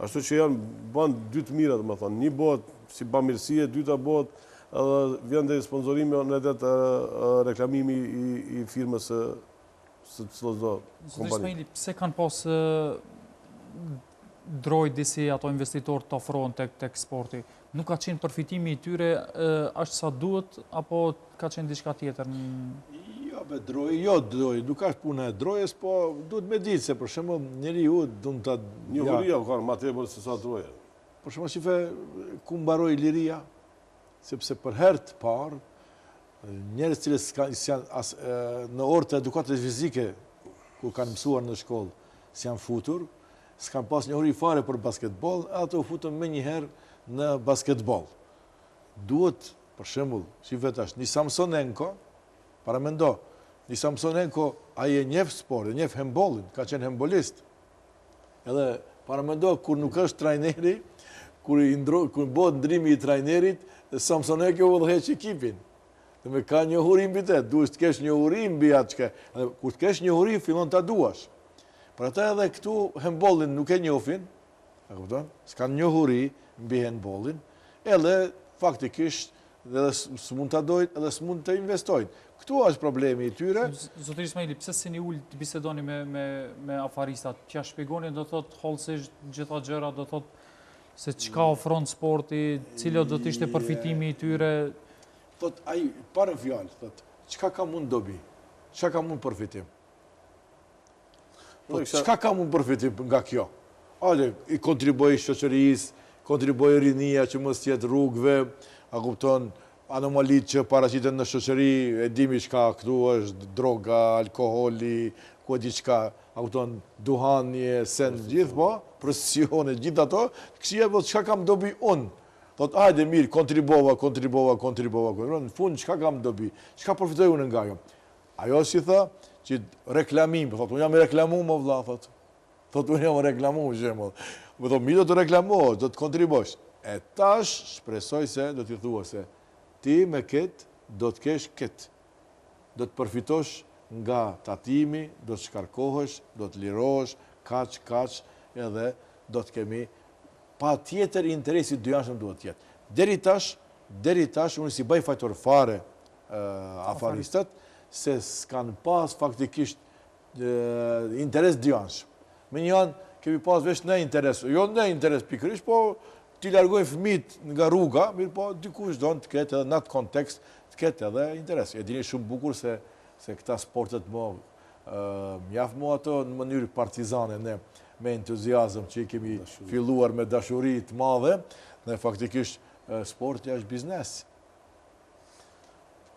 Ashtu që banë 2 të mira, më thonë. Një bëhet si bamirësie, 2 bëhet edhe vjen dhe sponsorimi në edhe reklamimi i firmës së çdo kompani. Ismaili, pse kanë pas droj disi ato investitorë të ofrohen tek sporti? Nuk ka qenë përfitimi i tyre ashtë sa duhet, apo ka qenë diçka tjetër? Jo, Jo droj, nuk është puna e drojës, po duhet me ditë se për shembull njeriu do të Njohuria u kanë më tepër se sa droja. Për shembull shife ku mbaroi liria, sepse për herë të parë njerëz që janë në orë të edukatës fizike ku kanë mësuar në shkollë, s'janë futur, s'kan pas njohuri fare për basketbol, ato u futën me njëherë në basketbol. Duhet, për shembull, shife tash, një Samsonenko, paramendo, një Samsonenko, ai e njeh sport, e njeh handballin, ka qenë handballist. Edhe paramendo kur nuk është trajneri, kur bëhet ndrimi i trajnerit, Samsonenko udhëheq ekipin. Dhe me ka njohuri mbi të, duhet të kesh njohuri mbi atë çka. Edhe kur të kesh njohuri fillon ta duash. Për atë edhe këtu handballin nuk e njohin, e kupton? S'kan njohuri mbi handballin, edhe faktikisht edhe s'mund ta dojnë, edhe s'mund të investojnë. Këtu është problemi i tyre. Zotëri Ismaili, pse si një ullë të bisedoni me afaristat? T'ja shpjegoni, do thot holësisht gjitha gjëra, do thot se çka ofron sporti, cilo do të ishte përfitimi i tyre? Thot, ai parën fjalë, thot, çka ka mund dobi? Çka ka mund përfitim? Çka ka mund përfitim nga kjo? Ale, i kontriboj shoqërisë, kontriboj rinia që mos jetë rrugëve, a kupton, anomalit që paraqiten në shoqëri, e dimi çka këtu është droga, alkoholi, ku diçka, a kupton, duhanie, sen gjithë po, presione, gjithë ato, këshia po çka kam dobi unë? Thot, hajde mirë, kontribova, në fund çka kam dobi? Çka përfitoj unë nga jo? Ajo si tha, që reklamim, thot, unë jam i reklamu më vlla, thot, unë jam i reklamu më shemull. Më thot, mi do të reklamosh, do të kontribosh. E tash shpresoj se do t'i thua se ti me këtë do të kesh këtë. Do të përfitosh nga tatimi, do të shkarkohesh, do të lirohesh, kaq, edhe do të kemi pa tjetër interesi dyanshëm duhet të jetë. Deri tash, unë si bëj fajtor fare afaristat, se s'kan pas faktikisht interes dyanshëm. Me një anë, kemi pas vesh në interes, jo në interes pikërisht, po t'i largojnë fëmijët nga rruga, mirë po dikush do të ketë edhe në atë kontekst, të ketë edhe interes. E dini shumë bukur se këta sportet mjaftë mo ato në mënyrë partizane me entuziazm që i kemi filluar me dashuri të madhe, dhe faktikisht sporti është biznes.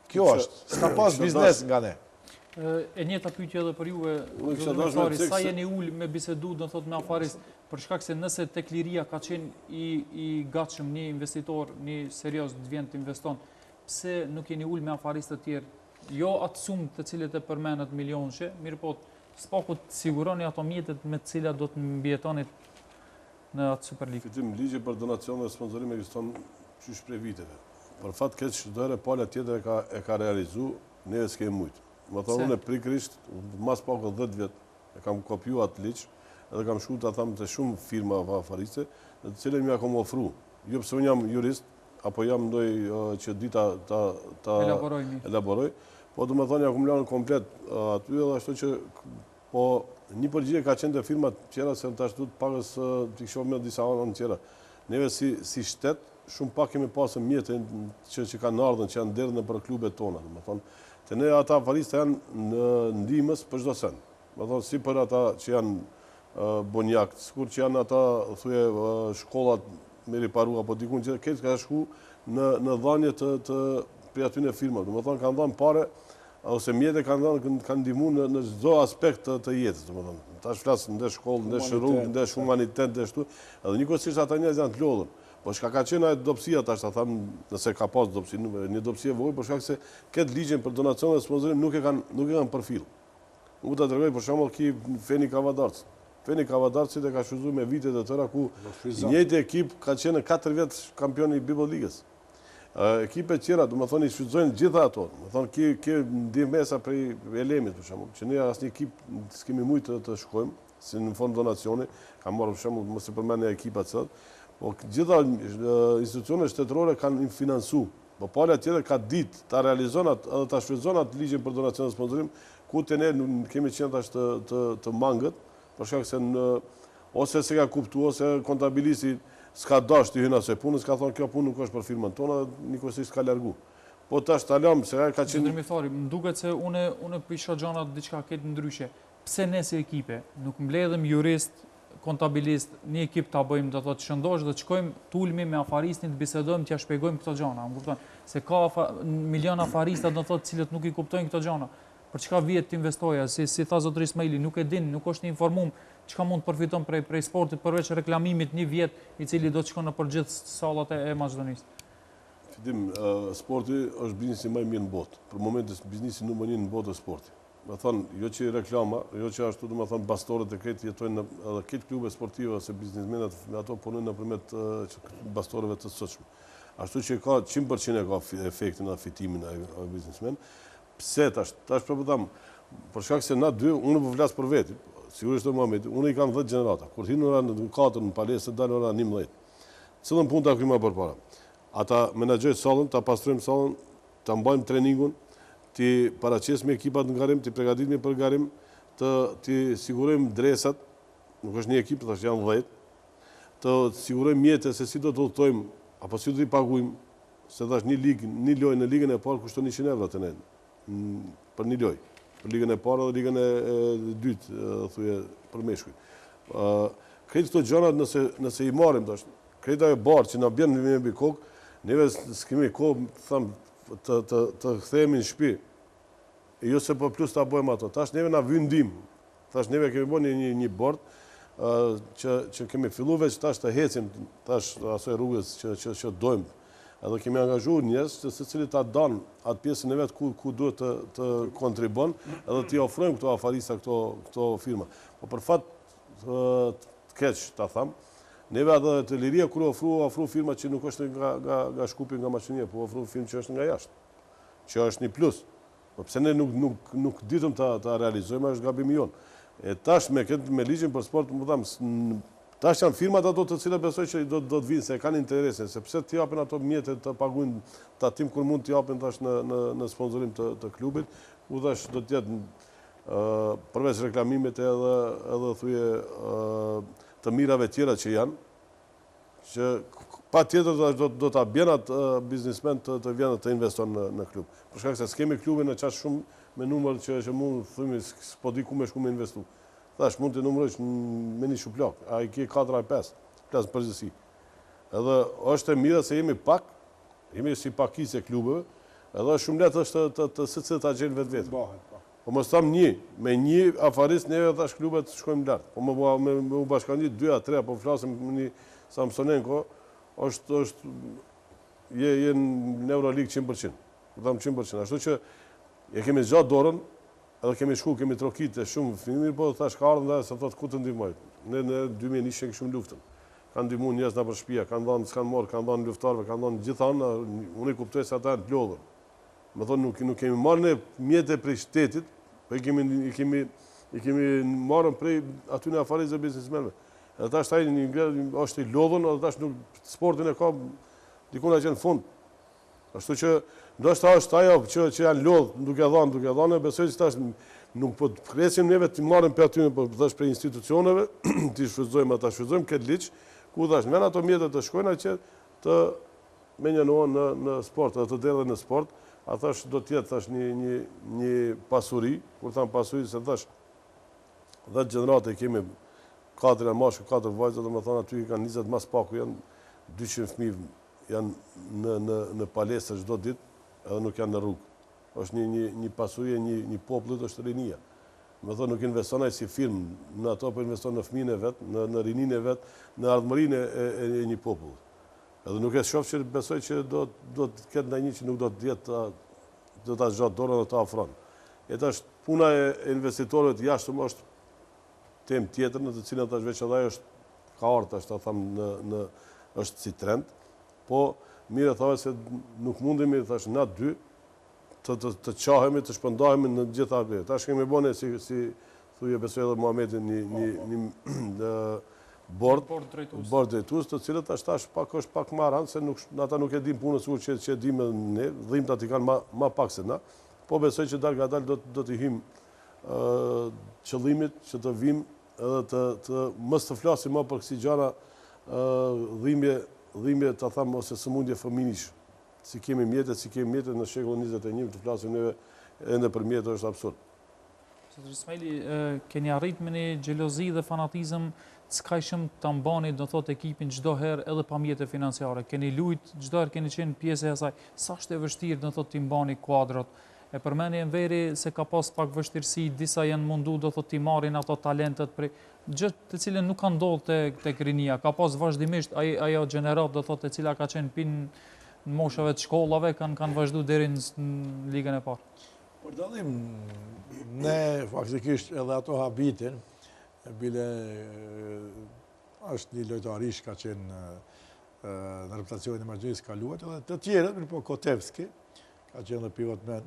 Kjo është, s'ka pas biznes nga ne. E njëta pyetje edhe për juve, sa jeni ullë me bisedu, do thot me afaris, për shkak se nëse tek liria ka qenë i gatshëm një investitor, një serios të vjen të investon, pse nuk jeni ullë me afarist të tjerë? Jo atë sumë të cilët e përmenet milionëshe, mirë po s'paku të siguroni ato mjetet me të cilat do të mbjetonit në atë Superligë. Fitim ligji për donacion dhe sponsorim ekziston qysh prej viteve. Për fat keq çdore pala tjetër e ka realizu, neve s'kemi mujt. Më thonë unë prikrisht, mas paku 10 vjet e kam kopjuar atë ligj, edhe kam shkuar ta them te shumë firma afariste, të cilën më ka ofruar. Jo pse unë jam jurist, apo jam ndoj që dita ta elaboroj, po do të thonë ja akumulon komplet aty edhe ashtu që po një përgjigje ka qenë te firmat tjera se tash duhet pagës të shohim me disa anë tjera. Neve si shtet shumë pak kemi pasur mjete që kanë ardhur, që janë derdhur për klubet tona, do të thonë. Te ne ata afaristë janë në ndihmës për çdo sen. Do të thonë si për ata që janë bonjak, sikur që janë ata thuje shkollat me riparu apo dikun që këtë ka shku në dhanje të prej aty në firma. Do të thonë kanë dhënë pare ose mjete kanë ndihmuar në çdo aspekt të jetës, do të thonë. Tash flas ndesh shkollë, ndesh rrugë, ndesh humanitet, ndesh këtu. Edhe njëkohësisht ata njerëz janë të lodhur. Po çka ka qenë ajo dobësia tash ta them, nëse ka pas dobësi, një dobësi e vogël për shkak se këtë ligjin për donacion dhe sponsorim nuk e kanë përfill. Nuk ta tregoj për shembull ki Feni Kavadarc. Feni Kavadarcit e ka shfrytzuar me vite të tëra ku njëjtë ekip ka qenë 4 vjet kampion i Bibelligës. Ekipet tjera, do të thonë, i shfrytëzojnë gjitha ato. Do të thonë ki ndihmesa prej Elemit për shembull, që ne asnjë ekip s'kemi mujt të shkojmë si në fond donacioni, ka marrë për shembull mos e përmend ekipa të thotë. Po gjitha institucionet shtetërore kanë financu. Po pala tjetër ka ditë ta realizon atë ta shfrytëzon atë ligjin për donacion dhe sponsorim, ku te ne kemi qenë tash të mangët, për shkak se ose se ka kuptuar ose kontabilisti s'ka dash të hyn asaj punës, ka thonë kjo punë nuk është për firmën tonë, njëkohësisht s'ka largu. Po tash ta lëm se ka qenë Zotëri Mithari, më duket se unë pisha gjana diçka këtë ndryshe. Pse ne si ekipe nuk mbledhëm jurist, kontabilist, një ekip ta bëjmë, do thotë shëndosh dhe të shkojmë tulmi me afaristin të bisedojmë, t'ja shpjegojmë këto gjana, më kupton? Se ka milion afarista do thotë cilët nuk i kuptojnë këto gjana. Për çka vjet të investoja, si tha zotëri Ismaili, nuk e din, nuk është i informuar çka mund të përfiton prej sportit përveç reklamimit një vjet i cili do të shkon nëpër gjithë sallat e Maqedonisë. Fitim, sporti është biznesi më i mirë në botë. Për momentin biznesi numër 1 në botë është sporti. Me thonë, jo që reklama, jo që ashtu do të thonë bastorët e këtë jetojnë edhe këtë klube sportive ose biznesmenat ato punojnë nëpërmjet bastorëve të sotshëm. Ashtu që ka 100% e ka efektin e fitimin e biznesmen. Pse tash po them, për shkak se na dy, unë po flas për veti, sigurisht Muhamedi, unë i kam 10 gjenerata. Kur hin ora në 4 në palesë dalë ora 11. Cëllën punë ta kryjmë përpara. Ata menaxhojnë sallën, ta pastrojmë sallën, ta mbajmë treningun, ti paraqesim ekipat në garim, ti përgatitemi për garim, ti sigurojmë dresat, nuk është një ekip, tash janë 10, të sigurojmë mjetet se si do të udhtojmë apo si do t'i paguajmë, se tash një lojë në ligën e parë kushton 100 euro të ne. Për një lojë, për ligën e parë dhe ligën e dytë, thuje për meshkuj. Këtë këto gjëra nëse i marrim tash, këtë ajo barë që na bën në mbi kokë, neve s'kemi kohë, të kthehemi në shtëpi. E jo se po plus ta bëjmë ato. Tash neve na vjen ndim. Tash neve kemi bënë një bord që kemi filluar veç tash të ecim tash asoj rrugës që dojmë. Edhe kemi angazhuar njerëz që secili ta don atë pjesën e vet ku duhet të kontribon, edhe t'i ofrojmë këto afarista këto firma. Po për fat të keq ta them, neve edhe të liria kur ofru firma që nuk është nga Shkupi, nga Maqedonia, po ofru firmë që është nga jashtë, që është një plus. Po pse ne nuk ditëm ta realizojmë, është gabimi jonë. E tash me ligjin për sport, më tham, tash janë firmat ato të cilat besoj që do të vinë, se kanë interese, sepse t'i japin ato mjetet të paguajnë tatim kur mund t'i japin tash në sponsorim të klubit, ku tash do të jetë përveç reklamimit edhe thuje të mirave tjera që janë, që pa tjetër do të bjen atë biznismen të vjenë të investon në klub. Për shkak se s'kemi klubin në qash shumë me numër që mund thëmi s'po di ku me shku me investu. Thash mund të numërojsh me një shuplak, a i kje 4-5, plasë përgjësi. Edhe është e mira se jemi pak, jemi si pakis e klubeve, edhe shumë letë është të sëcët të gjenë vetë. Po më stam me një afarist neve thash klubet shkojmë lartë. Po me u bashkanit 2-3, po flasëm një Samsonenko, je në Euroleague 100%. Këtam 100%. Ashtu që e kemi zgjatë dorën, edhe kemi shku, kemi trokit e shumë fëmijë, po thash ka ardhën dhe se thotë ku të ndihmojnë. Ne në 2001 kishim luftën. Kanë ndihmuar njerëz nëpër shtëpia, kanë dhënë, s'kan marrë, kanë dhënë luftarëve, kanë dhënë gjithanë, unë i kuptoj se ata janë të lodhur. Me thonë nuk kemi marrë ne mjete prej shtetit, po i kemi marrën prej aty në afarizë e biznesmenëve. Edhe tash taj është i lodhën, edhe tash sportin e ka dikuna që në fund. Ashtu që ndoshta është ajo që janë lodhë duke dhënë, besoj që tash nuk po të kresim neve të marrim për aty, po thash për institucioneve, të shfrytëzojmë këtë ligj, ku thash në ato mjetet të shkojnë që të menjanohen në sport, edhe të derdhen në sport, a thash do të jetë thash një pasuri, kur tham pasuri se thash 10 gjenerate kemi 4 janë mashkull, 4 vajza, dhe më thonë aty kanë 20 mas paku, janë 200 fëmijë janë në palesër çdo ditë, edhe nuk janë në rrugë. Është një pasuri, një popullit është rinia. Më thonë nuk investon ai si firmë në ato, po investon në fëmijën e vet, në rininë e vet, në ardhmërinë e një populli. Edhe nuk e shoh që besoj që do të ketë ndonjë që nuk do të jetë do ta zgjat dorën dhe ta afron. E tash puna e investitorëve të jashtëm është temë tjetër në të cilën tash veç edhe është ka ardhur tash ta them është si trend, po mirë thoj se nuk mundemi tash na dy të qahemi, të shpëndahemi në gjitha ato. Tash kemi bënë si thuje besoj edhe Muhamedi një bord drejtues, të cilët tash është pak më rënd se ata nuk e din punën sikur që e dimë ne, dhimbtat i kanë më pak se na, po besoj që dal do të hym qëllimit që të vim edhe të mos të flasim më për kësi gjëra dhimbje të them ose sëmundje fëmijësh si kemi mjetet në shekullin 21 të flasim neve ende për mjetet është absurd. Zotëri Ismaili, keni arrit me një xhelozi dhe fanatizëm s'kajshëm të mbani, do thot, ekipin çdo herë edhe pa mjete financiare. Keni lujt, çdo herë keni qenë pjesë e asaj. Sa është e vështirë, do thot, t'i mbani kuadrot. E përmeni Enveri se ka pas pak vështirësi, disa janë mundu, do thot, t'i marrin ato talentet për gjë të cilën nuk ka ndodhur tek rinia. Ka pas vazhdimisht ajo gjenerat, do thot, e cila ka qenë pin në moshave të shkollave, kanë vazhdu deri në ligën e parë. Për dallim, ne faktikisht edhe ato habitin, bile është një lojtarish ka qenë në reputacionin e Margjerisë kaluar, edhe të tjerët, mirë po Kotevski, ka qenë dhe pivot men,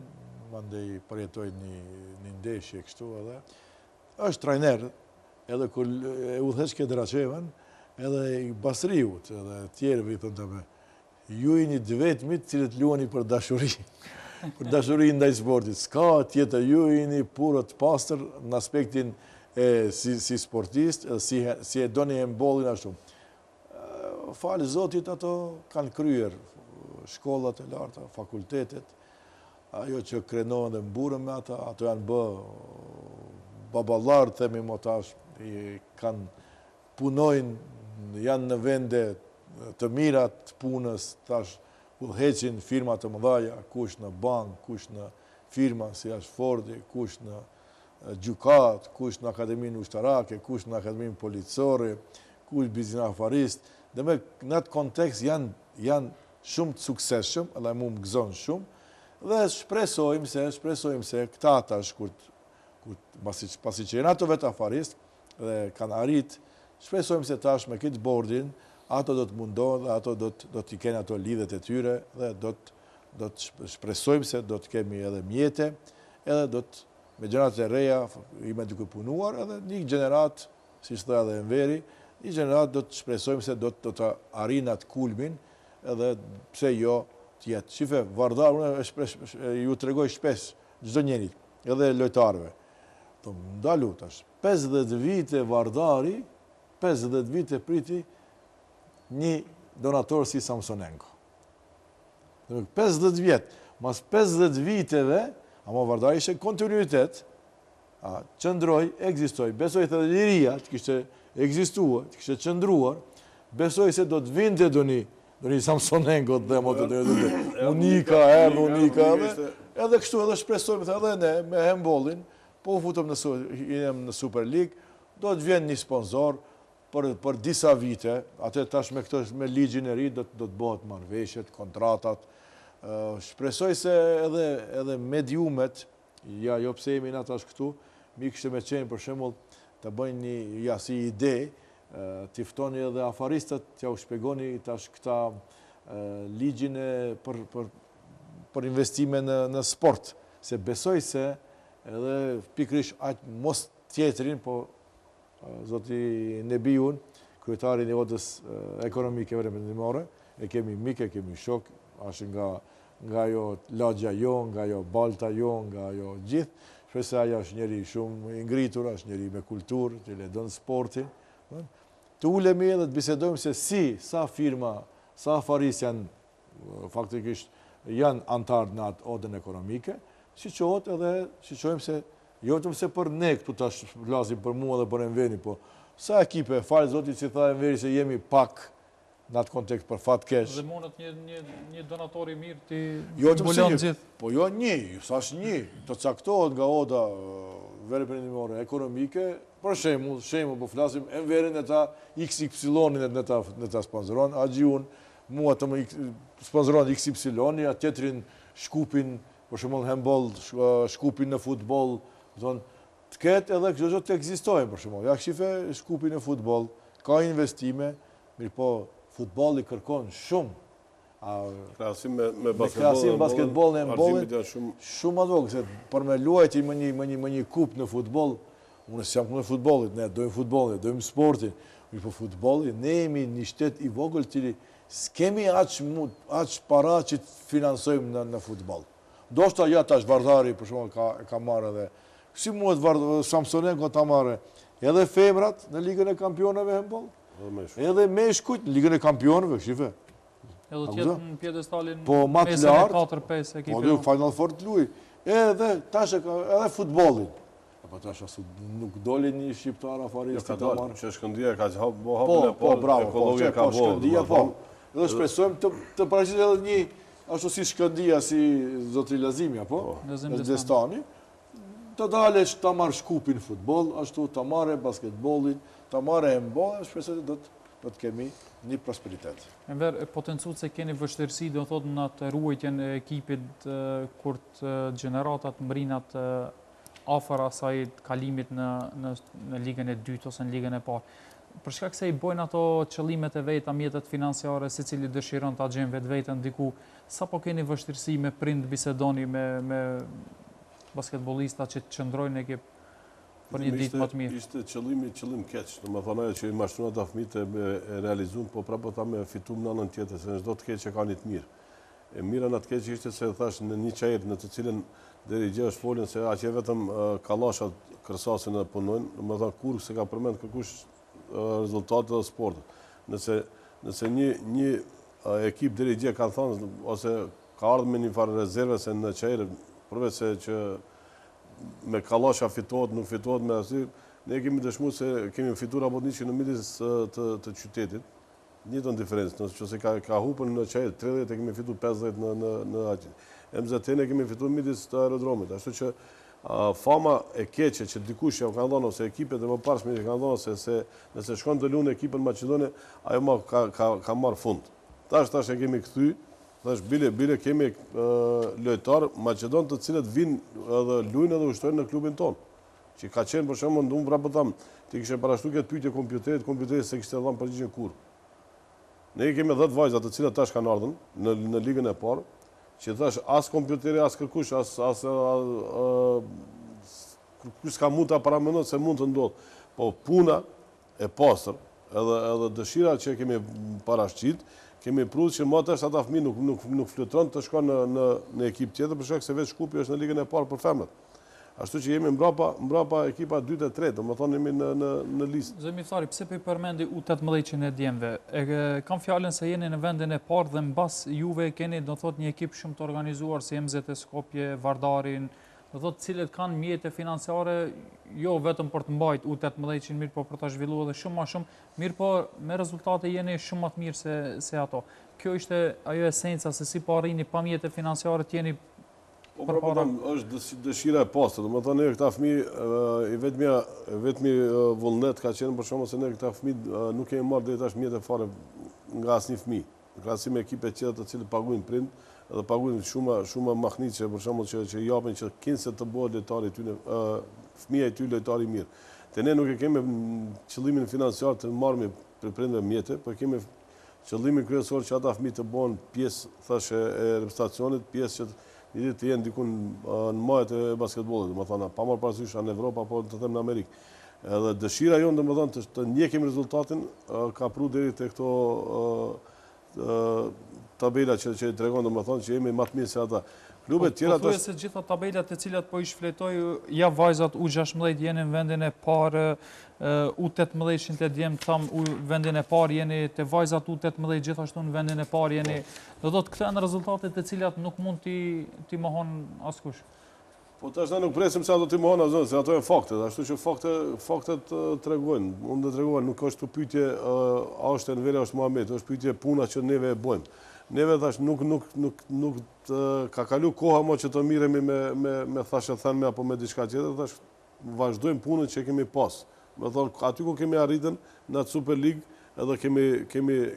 mandej përjetoj një ndeshje kështu edhe, është trajner, edhe kur e udhëheq ke Draçevan, edhe i Basriut, edhe tjerëve i thënë të me, ju jeni të vetmit cilët luani për dashuri. Për dashuri ndaj sportit. S'ka tjetër, ju jeni purët pastër në aspektin si sportist, si e doni e mbollin ashtu. Falë Zotit ato kanë kryer shkollat e larta, fakultetet, ajo që krenohen dhe mburën me ata, ato janë bë baballarë, themi motash, kanë punojnë, janë në vende të mirat të punës, tash udhëheqin firma të mëdhaja, kush në bank, kush në firma si është Fordi, kush në gjykat, kush në akademinë ushtarake, kush në akademinë policore, kush biznes afarist. Dhe me në atë kontekst janë shumë të suksesshëm, edhe mu më gëzon shumë, dhe shpresojmë se këta tash, pasi që janë ato vetë afarist, dhe kanë arrit, shpresojmë se tash me këtë bordin, ato do të mundohen dhe ato do t'i kenë ato lidhet e tyre dhe do të shpresojmë se do të kemi edhe mjete, edhe do të, me gjenerat e reja, ime duke punuar, edhe një gjenerat, si që dhe edhe Enveri, një gjenerat do të shpresojmë se do të arrin atë kulmin, edhe pse jo tjetë. Shife, Vardar, unë ju të regoj shpes, gjdo njerit, edhe lojtarve. Ndalu tash, 50 vite Vardari, 50 vite priti, një donator si Samsonenko. 50 vjetë, mas 50 viteve, ama Vardari ishe kontinuitet, qëndroj, egzistoj, besoj të dhe liria të kishte egzistuar, të kishte qëndruar, besoj se do të vinte do një Samsonenko dhe më të unika, edhe kështu edhe shpresojmë, edhe ne me handballin, po futëm në Super League, do të vjen një sponsor, për disa vite, atë tash me ligjin e ri, do të bëhet marrëveshjet, kontratat. Shpresoj se edhe mediumet, jo pse jemi na tash këtu, mi kishte me qenë për shembull të bëjnë një si ide, t'i ftoni edhe afaristët, t'ja u shpjegoni tash këta ligjin për investime në sport, se besoj se edhe pikrish aq mos tjetrin, po Zoti Nebiun, kryetari i Odës ekonomike vendimore, e kemi mik, e kemi shok, është nga ajo lagja jo, nga ajo balta jo, nga ajo gjithë. Shpresoj ajo është njeri shumë i ngritur, është njeri me kulturë, që le don sportin. Të ulemi edhe të bisedojmë se sa firma, sa afaris janë faktikisht janë antarë në atë Odën ekonomike, shiqohet edhe shiqojmë se jo vetëm se për ne këtu tash flasim për mua dhe për Enverin, po sa ekipe, falë Zotit si tha Enveri se jemi pak në atë kontekst për fat keq. Dhe mundet një donator i mirë ti mbulon gjithë. Po jo sash një, të caktohet nga Oda vendimore ekonomike, për shembull po flasim Enverin e ta XY-in në ta sponsoron, Axhiun, mua të më sponsoron XY-i, atë tjetrin Shkupin, për shembull handball, Shkupin në futboll, të ketë edhe kështë të egzistojnë, për shumë. Ja shife Shkupin e futbol, ka investime, mirë po, futbol i kërkon shumë. Krasim me basketbol në handballin, shumë advokë, se për me luajti më një kup në futbol, unë s'jam në futbolit, ne dojmë futbolit, dojmë sportin, mirë po futbolit, ne jemi një shtet i vogël tili, s'kemi aq para që të finansojmë në futbol. Do shta ja tash Vardari, për shumë, ka marrë edhe si muhet Samsonenko ta marrë edhe femrat në Ligën e Kampionëve handball, edhe meshkujt në Ligën e Kampionëve, shife. Edhe tjetë në pjedestalin Po ma të mesën e lartë, 4-5 po ekipe. dhe Final Four të luj. Edhe tash edhe futbollin. Po tash ashtu nuk doli një shqiptar afaristi ta marrë. Që Shkëndia ka Po, hapën e po, bravo, po, ekologia ka bërë. Shkëndia, po. Edhe shpresojmë të paraqitet edhe një, ashtu si Shkëndia, si zotri Lazimja, po, Destani, të dalesh ta marrë shkupin futboll, ashtu ta marrë basketbollin, ta marrë handball, shpresoj do të kemi një prosperitet. Enver, potencuar se keni vështirësi, do thotë në të ruajtjen e ekipit kur të gjeneratat mbrinat afër asaj kalimit në ligën e dytë ose në ligën e parë. Për shkak se i bojnë ato qëllimet e veta, mjetet financiare, secili dëshiron ta gjejnë vetveten diku, sapo keni vështirësi me prind bisedoni me basketbollista që të qëndrojnë në ekip për një ditë më të mirë? Ishte qëllim keq, domethënë ajo që i mashtruan ata fëmijët e realizuan, po prapë ta me fituam në anën tjetër, se çdo të keq që ka një të mirë. E mira në të keq ishte se thash në një çajër në të cilën deri gjë është folën se aq vetëm kallashat kërsasin e punojnë, domethënë kur se ka përmend kërkush rezultatet e sportit. Nëse një ekip deri gjë kanë thënë ose ka ardhur me një farë rezerve se në çajër përveç se që me kallasha fitohet, nuk fitohet me asy, ne kemi dëshmuar se kemi fituar apo një në midis të qytetit. Njëjtën diferencë, nëse ka hupën në çajër 30 e kemi fituar 50 në aq. MZT-n e kemi fituar midis të aerodromit, ashtu që fama e keqe që dikush ja kanë dhënë ose ekipet e mëparshme që kanë dhënë se nëse shkon të luajë ekipën Maqedone, ajo ka marr fund. Tash e kemi kthy, tash bile kemi lojtar Maqedon të cilët vinë edhe luajnë edhe ushtrojnë në klubin ton. Që ka qenë për shembull unë prapë tham, ti kishe parashtuar këtë pyetje kompjuterit se kishte dhënë përgjigjen kur. Ne kemi 10 vajza të cilat tash kanë ardhur në ligën e parë, që thash as kompjuteri, as kërkush, as kërkush s'ka mund ta paramendon se mund të ndodh. Po puna e pastër, edhe dëshira që kemi parashqit, kemi pruar që më tash ata fëmijë nuk fluturon të shkojnë në ekip tjetër për shkak se vetë Shkupi është në ligën e parë për femrat. Ashtu që jemi mbrapa ekipa 2 e 3, domethënë jemi në listë. Zoti Miftari, pse po I përmendi U18 e djemve? Kam fjalën se jeni në vendin e parë dhe mbas juve keni do thotë një ekip shumë të organizuar si MZT Skopje, Vardarin, do thotë cilët kanë mjete financiare jo vetëm për të mbajtur U18 mirë, por për ta zhvilluar edhe shumë më shumë, mirë po me rezultate jeni shumë më të mirë se ato. Kjo ishte ajo esenca se si po arrini pa mjete financiare të jeni është dëshira e pastër, domethënë ne këta fëmijë i vetmi vullnet ka qenë për shkak se ne këta fëmijë nuk kemi marrë deri tash mjete fare nga asnjë fëmijë. Në krahasim me ekipet tjera të cilët paguajnë prind edhe paguajnë shumë mahniçe për shembull që japin që kinse të bëhet lojtari tyne fëmia i tyre lojtari i mirë. Te ne nuk e kemi qëllimin financiar të marrim për prindve mjete, por kemi qëllimin kryesor që ata fëmijë të bëhen pjesë thashë e reprezentacionit, pjesë që një ditë të jenë diku në majët e basketbollit, domethënë pa marrë parasysh në Evropë apo të them në Amerikë. Edhe dëshira jonë domethënë të ndjekim rezultatin ka pru deri te këto tabela që I tregon domethënë që jemi më të mirë se ata. Klubet tjera po thuaj se gjitha tabelat të cilat po I shfletoj, ja vajzat U16 jeni në vendin e parë, U18 të djem tham vendin e parë jeni, te vajzat U18 gjithashtu në vendin e parë jeni. Do thotë këto janë rezultate të cilat nuk mund ti mohon askush. Po tash ne nuk presim se ato ti mohon asgjë, se ato janë fakte, ashtu që faktet tregojnë. Unë do t'rregoj, nuk është pyetje a është Enveri, është Muhameti, është pyetje puna që neve e bëjmë. Neve thash nuk ka kalu koha më që të miremi me thashë thënë apo me diçka tjetër, thash vazhdojmë punën që kemi pas. Me thonë, aty ku kemi arritën në Super League, edhe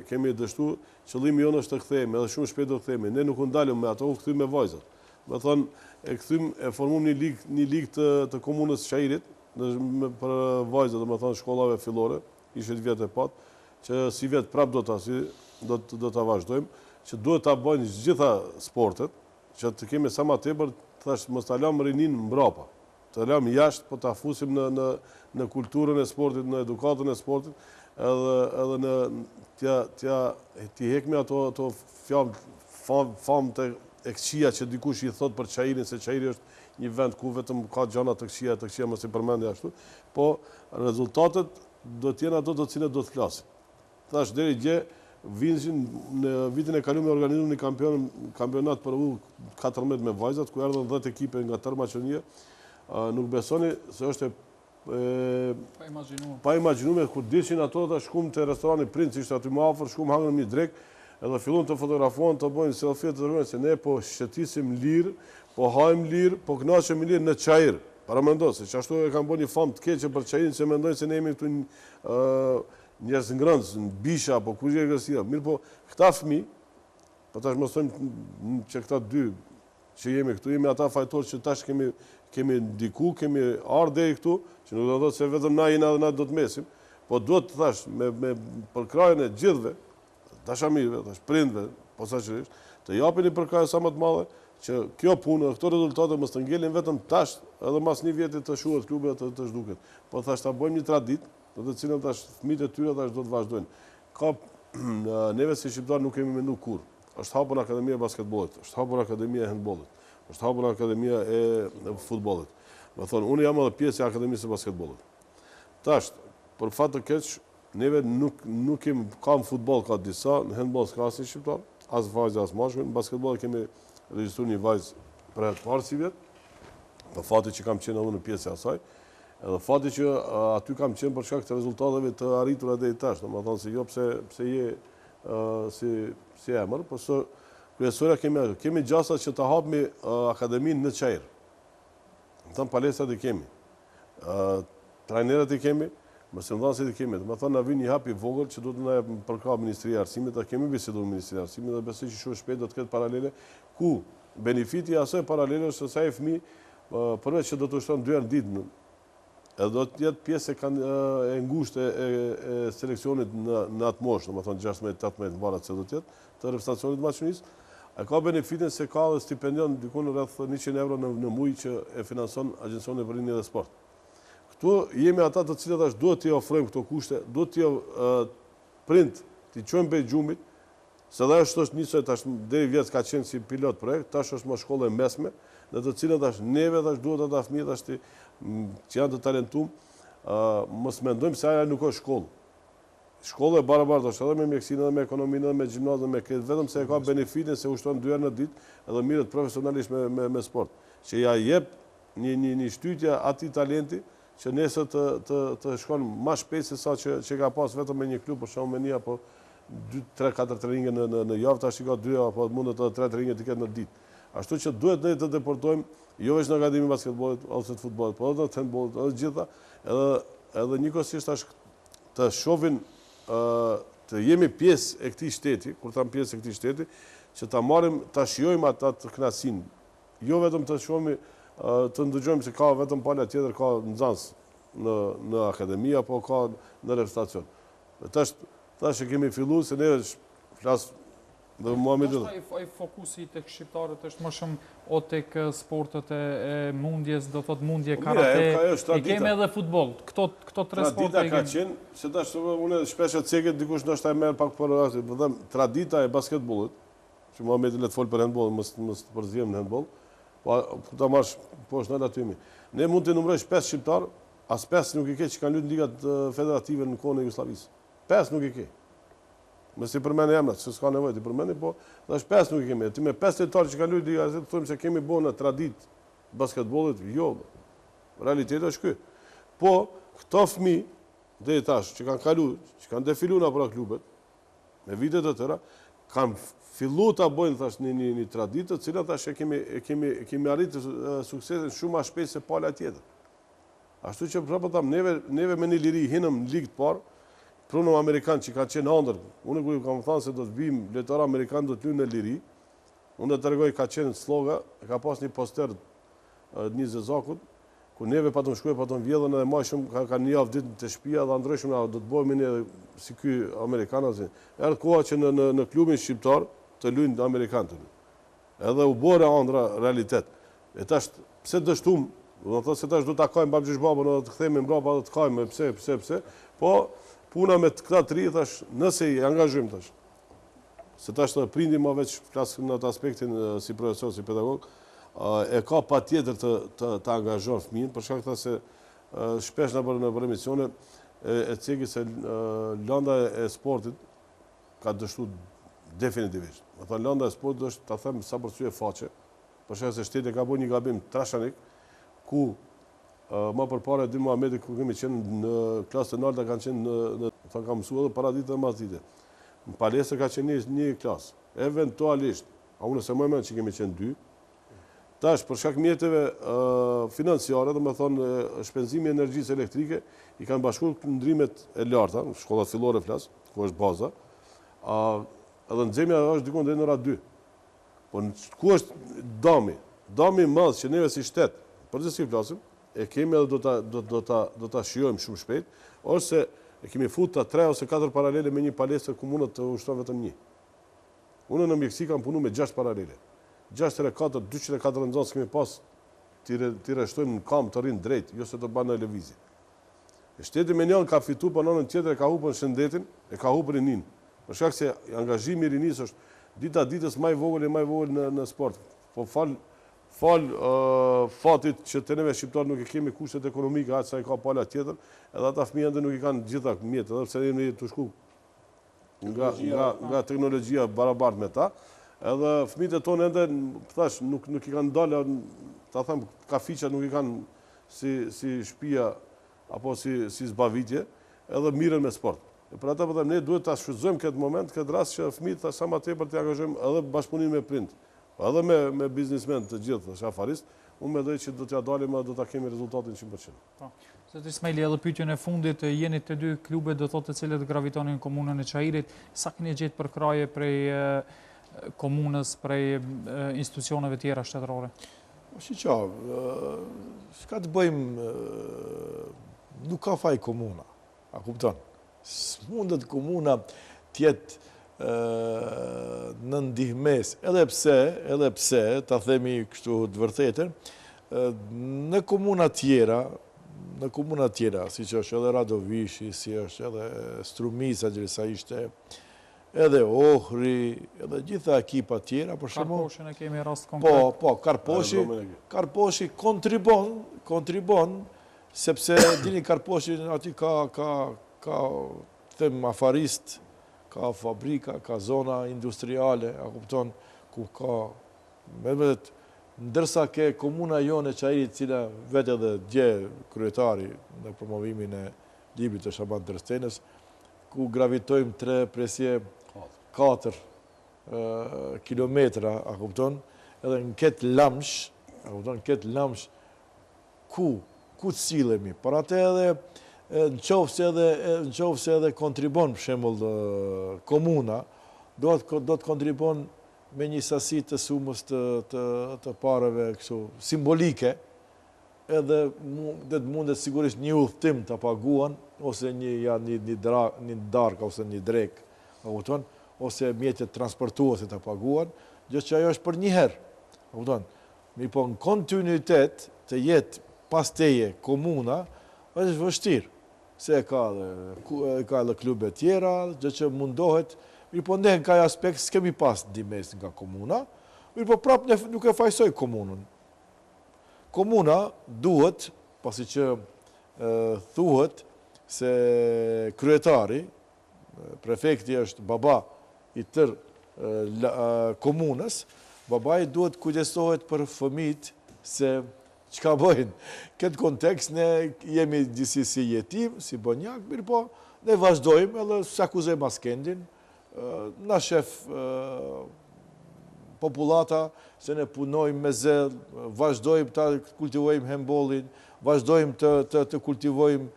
kemi dështu, qëllimi jonë është të kthehemi, edhe shumë shpejt do të kthehemi. Ne nuk u ndalëm me ato, u kthym me vajzat. Me thonë, e formum një ligë të komunës Çajirit, për vajzat, do me thonë shkollave fillore, ishte vjet e pat, që si vjet prap do ta vazhdojmë, që duhet ta bëjnë gjitha sportet, që të kemi sa më tepër, thash mos ta lëm rinin mbrapa. Të lëm jashtë, po ta fusim në kulturën e sportit, në edukatën e sportit, edhe në t'i hekmi ato famë të këqija që dikush I thot për Çajirin, se Çajiri është një vend ku vetëm ka gjëra të këqija mos I përmendja ashtu, po rezultatet do të jenë ato të cilët do të flasim. Thash deri dje Vinxhin në vitin e kaluar organizuar një kampionat për U14 me vajzat, ku erdhën 10 ekipe nga tërë Maqedonia. Nuk besoni se është pa imagjinuar kur dishin ato ta shkum te restorani Princ, ishte aty më afër, shkum hangën një drek, edhe fillon të fotografohen, të bëjnë selfie, të rrugën se ne po shqetisim lirë, po hajmë lirë, po kënaqemi lirë në çajir. Para mendo se ashtu e kanë bërë një famë të keqe për çajirin, se mendojnë se ne jemi këtu njerëz ngrënës, në bisha, apo kush e gërësia. Mirë po, këta fëmijë, po tash mos thëmë që këta dy që jemi këtu, jemi ata fajtorë që tash kemi ndiku, kemi ardhur deri këtu, që nuk do të thotë se vetëm na jena dhe na do të mesim, po duhet të thash me përkrajën e gjithëve, dashamirëve, tash prindve, posaçërisht, të japin një përkrajë sa më të madhe, që kjo punë, këto rezultate mos të ngelin vetëm tash, edhe mas një vjeti të shuhet klubi të zhduket. Po thash ta bëjmë një traditë, në të cilën tash fëmijët e tyre tash do të vazhdojnë. Neve si shqiptar nuk kemi menduar kurrë. Është hapur Akademia e basketbollit, është hapur Akademia e handbollit, është hapur Akademia e futbollit. Do thonë, unë jam edhe pjesë e Akademisë së basketbollit. Tash, për fat të keq, neve nuk kam futboll ka disa, në handboll s'ka asnjë shqiptar, as vajzë as mashkull, në basketboll kemi regjistruar një vajzë për herë të parë si vjet. Për fati që kam qenë edhe në pjesë e asaj, edhe fati që aty kam qenë për shkak të rezultateve të arritura deri tash, domethënë se jo pse je si emër, por se kryesorja kemi gjasa që të hapmi akademinë në Çajër. Domethënë palestrat i kemi. Trajnerët i kemi, mësimdhënësit i kemi. Domethënë na vjen një hap i vogël që do të na përka Ministria e Arsimit, ta kemi biseduar Ministria e Arsimit dhe besoj që shumë shpejt do të ketë paralele ku benefiti i asaj paralele është se sa e fëmijë përveç që do të ushton 2 herë ditë, edhe do të jetë pjesë e ngushtë e seleksionit në atë moshë, domethënë 16-18 varet se do të jetë, të reprezentacionit të Maqedonisë. Ka benefitin se ka dhe stipendion diku në rreth 100 euro në muaj që e financon Agjencioni për Rinjë dhe Sport. Këtu jemi ata të cilët tash duhet t'i ofrojmë këto kushte, duhet t'i prind, t'i çojmë bëj gjumit, se dhe është njësoj tash deri vjet ka qenë si pilot projekt, tash është më shkollë e mesme, në të cilën tash neve tash duhet ata fëmijë tash që janë të talentuar, mos mendojmë se ajo nuk është shkollë. Shkolla e barabartë është edhe me mjekësinë, edhe me ekonominë, edhe me gjimnazën, me këtë, vetëm se e ka benefitin se ushton 2 herë në ditë edhe mirët profesionalisht me sport. Që ja jep një shtytje atij talenti që nesër të shkon më shpejt se sa që ka pas vetëm me një klub, për shembull me një apo 2-3-4 traininge në javë, tash ka 2 apo mundet edhe 3 traininge të ketë në ditë. Ashtu që duhet ne të deportojmë jo vetëm në Akademinë e basketbollit ose të futbollit, por edhe të handbollit, edhe gjitha, edhe njëkohësisht të shohin të jemi pjesë e këtij shteti, kur tham pjesë e këtij shteti, që ta marrim, ta shijojmë ata të kënaqësinë. Jo vetëm të shohim, të ndëgjojmë se ka vetëm pala tjetër, ka nxënës në akademi apo ka në reprezentacion. Tash që kemi filluar se ne flas dhe Muhamedi. Ai fokusi tek shqiptarët është më shumë o tek sportet e mundjes, do thot mundje karate. I kemi edhe futboll. Këto 3 sporte ka qenë, se tash unë shpesh e ceket dikush ndoshta e merr pak për rastin, po them tradita e basketbollit, që Muhamedi le të fol për handboll, mos të përzihem në handboll. Po ta marrësh poshtë natë aty mi. Ne mund të numërojsh 5 shqiptar, as 5 nuk i ke që kanë luajtur ligat federative në kohën e Jugosllavisë. 5 nuk i ke. Mos i përmend emrat, se s'ka nevojë të përmendi, po tash 5 nuk i kemi. Ti me 5 lojtarë që kanë luajtur liga, thonë se kemi bënë tradit basketbollit, jo. Realiteti është ky. Po këto fëmijë deri tash që kanë kaluar, që kanë defiluar në klubet me vite të tëra, kanë filluar ta bëjnë tash një traditë, të cilat tash kemi arritur suksesin shumë më shpejt se pala tjetër. Ashtu që prapë tham neve me një liri hinëm në ligë të parë, pronëm Amerikanë që ka qenë ëndër. Unë kur kam thënë se do të vim lojtarë amerikanë do të luajnë në liri. Unë do të tregoj ka qenë sloga, ka pas një poster një zezakut, ku neve patëm shkuar, patëm vjedhën edhe më shumë ka një javë ditë të shtëpia dhe ndryshëm do të bëhemi ne si ky amerikan azi. Erdhi koha që në klubin shqiptar të luajnë amerikanë. Edhe u bëra ëndra realitet. E tash pse dështum, do të thotë se tash do ta kajmë babgjysh babën, do të kthehemi mbrapa, do të kajmë pse, po puna me këta 3 tash, nëse i angazhojmë tash. Se tash të prindim më veç flas në atë aspektin si profesor, si pedagog, e ka patjetër të angazhon fëmijën, për shkak se shpesh në emisione e cekë se landa e sportit ka dështu definitivisht. Me thonë, landa e sportit është, ta them sa për syje faqe, për shkak se shteti ka bërë një gabim trashanik, ku më përpara Edi Muhamedi, ku kemi qenë në klasë të larta, kanë qenë në ka mësuar edhe para ditë dhe mas dite. Në palestër ka qenë një klasë. Eventualisht, a unë se më mend që kemi qenë 2, tash për shkak mjeteve financiare, dhe me thonë shpenzimi i energjisë elektrike, i kanë bashkuar ndrimet e larta, në shkollat fillore flas, ku është baza, edhe nxemja është diku deri në ora 2. Po ku është dami? Dami i madh që neve si shtet, përgjithësi flasim, e kemi edhe do ta shijojmë shumë shpejt, ose e kemi futur 3 ose 4 paralele me një palestër komunët të ushton vetëm një. Unë në mjeksi kam punu me 6 paralele. 6-4, 204 nxënës kemi pas t'i rreshtojmë në kam të rinë drejt, jo se të banë në lëvizje. Shteti me njën ka fitu për nënën tjetër, e ka hupën shëndetin, e ka hupën rinin. Për shkak se angazhimi i rinis është dita ditës maj vogël e maj vogël në sport. Po fal fatit që të neve shqiptarë nuk e kemi kushtet ekonomike, aqë sa i ka pala tjetër, edhe ata fëmijë ende nuk i kanë gjitha mjetë, edhe pse ne të shku nga teknologjia barabart me ta, edhe fëmijët e tonë ende, thash, nuk i kanë dalë, ta them, kafiqa nuk i kanë si shtëpia apo si zbavitje, edhe miren me sport. Për ata po them, ne duhet ta shfrytëzojmë këtë moment, këtë rast që fëmijët sa më tepër të angazhojmë edhe bashkëpunim me prind, edhe me biznismen të gjithë, shafarist, unë mendoj që do t'ja dalim edhe do ta kemi rezultatin 100%. Zoti Ismaili, edhe pyetjen e fundit, jeni të 2 klube do thotë të cilët gravitonin në komunën e Çajirit, sa keni gjetë përkraje prej komunës, prej institucioneve tjera shtetërore? Shka të bëjmë, nuk ka faj komuna, a kupton? S'mundet komuna tjetë në ndihmes, edhe pse, ta themi kështu të vërtetën, në komuna tjera, si që është edhe Radovishi, si është edhe Strumisa, gjithësa ishte, edhe Ohri, edhe gjitha ekipa tjera, për shumë... Karposhin e kemi rast konkret? Po, Karposhi kontribon, sepse dini Karposhin ati ka them afarist, ka fabrika, ka zona industriale, a kupton, ku ka... Ndërsa ke komuna jone Çajirit, cila vetë edhe dje kryetari në promovimin e librit të Shaban Tërstenës, ku gravitojmë 4 kilometra, a kupton, edhe në këtë lamsh, ku të silemi. Për atë edhe, në qofse edhe kontribon, për shembull komuna, do të kontribon me një sasi të sumës të pareve simbolike, edhe dhe të mundet sigurisht një udhëtim të paguan, ose një dark, ose një drek, ose mjetet transportuese të paguan, gjë që ajo është për një herë. Mi po në kontinuitet të jetë pas teje komuna, është vështirë, se ka dhe klube tjera, gjë që mundohet. Mirë po ndehen ka aspekt, s'kemi pas dimes nga komuna, mirë po prapë nuk e fajsoj komunën. Komuna duhet, pasi që thuhet se kryetari, prefekti është baba i tërë komunës, babai duhet kujdesohet për fëmijët se çka bëjnë. Këtë kontekst ne jemi disi si jetim, si bonjak, mirë po ne vazhdojmë edhe s'akuzojmë askendin, na shef populata se ne punojmë me zell, vazhdojmë të kultivojmë handballin, vazhdojmë të kultivojmë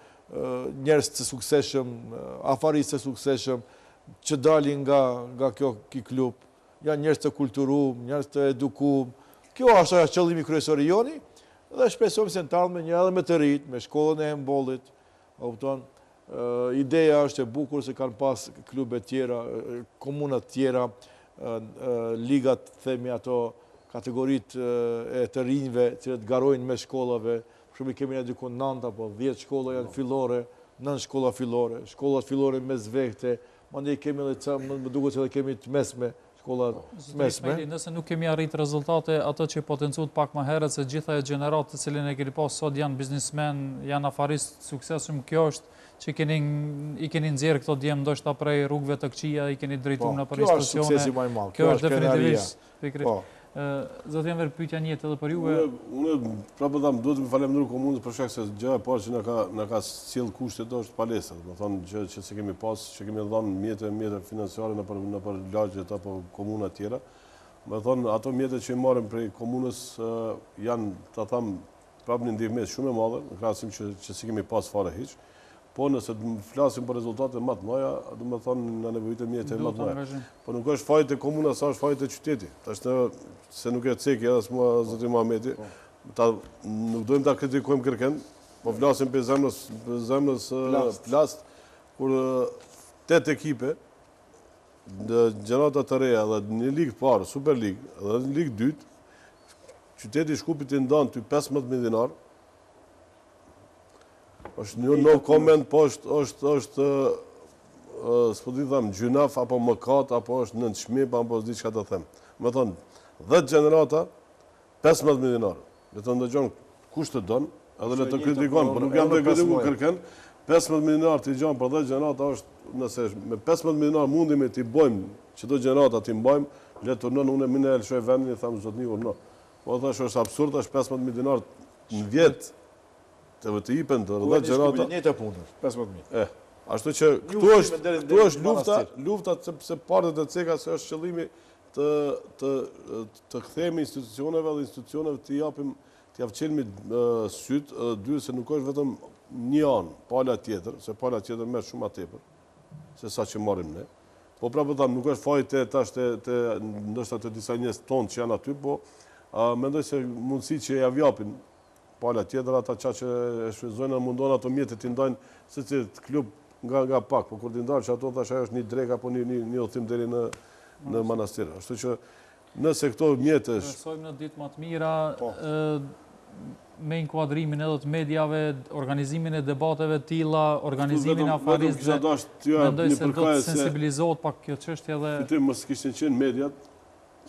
njerëz të suksesshëm, afaristë të suksesshëm, që dalin nga ky klub, janë njerëz të kulturuar, njerëz të edukuar. Kjo është qëllimi kryesor i joni, dhe shpresojmë se në të ardhmen një edhe me të rit, me shkollën e handballit, ideja është e bukur se kanë pas klube tjera, komunat tjera, ligat, themi ato, kategorit e të rinjve, cilët garojnë me shkollave, për shumë i kemi në dykon 9 apo 10 shkolla janë fillore, 9 shkollat fillore me zvehte, ma ne kemi edhe më duket se edhe kemi të mesme, shkollat mesme. Nëse nuk kemi arrit rezultate ato që potencuat pak më herët, se gjitha e gjeneratë të cilin e keni pas sot janë biznismen, janë afaristë suksesshëm, kjo është që i keni nxjerrë këto djemë ndoshta prej rrugëve të këqija, i keni drejtuar në për Kjo është institucione. suksesi më i madh. Kjo është krenaria. definitivisht. Zoti Enver, pyetja njëjtë edhe për juve. Unë prapë duhet të falenderoj komunën për shkak se gjëja e parë që na ka sjell kushtet është palestra. Do thonë gjë që se kemi pas, që kemi dhënë mjete financiare në për lagjet apo komuna tjera. Do thonë ato mjete që i marrim prej komunës janë, ta them, prapë një ndihmë shumë e madhe, në krahasim që si kemi pas fare hiç. Po nëse të flasim për rezultate më të mëdha, do të thonë na nevojitet mjete më të mëdha. Po nuk është fajt e komunës, sa është fajt e qytetit. Tash se nuk e ceki edhe s'ma zoti Muhameti, nuk dojmë ta kritikojmë kërkën, po flasim për zemrës plast, kur 8 ekipe në gjenata të reja dhe një ligë parë, Super Ligë, dhe një ligë dytë, qyteti Shkupit i ndonë ty 15.000 dinar, është një no comment, po është s'po di them, gjynaf, apo mëkat, apo është nënçmim, apo s'di çka të them. Me thonë, 10 gjenerata, 15.000 dinar. Le të ndëgjon kush të don, edhe le të kritikojmë, por nuk jam të kritikoj kërkën. 15.000 dinar t'i gjon për 10 gjenerata është, nëse me 15.000 dinar mundim t'i bëjmë, çdo gjenerata t'i mbajmë, le të urnon, unë më e lëshoj vendin i tham zotni urno. Po thash është absurd, është 15.000 dinar në vjet. Të ipen të 10 gjenerata. Një të punës, 15.000. Ashtu që këtu është lufta sepse partet e ceka se është qëllimi të kthehemi institucioneve dhe institucioneve të japim të javçelmi syt, dy se nuk është vetëm një anë, pala tjetër, se pala tjetër merr shumë më tepër se sa që marrim ne. Po prapë them, nuk është fajt të ndoshta të disa njerëz tonë që janë aty, po mendoj se mundësi që ja japin pala tjetër, ata që e shfrytëzojnë mundon ato mjetet t'i ndajnë secili klub nga pak, po kur t'i ndajnë që ato thash ajo është një drek apo një udhtim deri në manastir. Ashtu që nëse këto mjete Shpresojmë në ditë më të mira me inkuadrimin edhe të medjave, organizimin e debateve të tilla, organizimin e afaristëve. Mendoj se do të sensibilizohet pak kjo çështje dhe Ty mos kishin qenë mediat,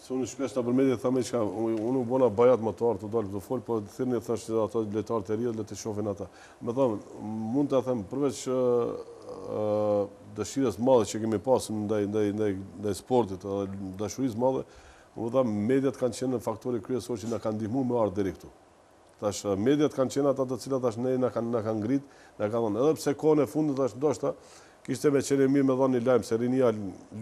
se unë shpesh në për mediat thamë që unë u bona bajat më të artë të dalë të folë, po thirrni thash se ato lojtarët e ri le të shohin ata. Me thonë, mund ta them përveç dëshirës madhe që kemi pasur ndaj sportit dhe dashurisë madhe, u tham mediat kanë qenë faktori kryesor që na kanë ndihmuar me ardh deri këtu. Tash mediat kanë qenë ata të cilat tash ne na kanë ngrit, na kanë thonë edhe pse kohën e fundit tash ndoshta kishte me qenë mirë me dhënë një lajm se Rinia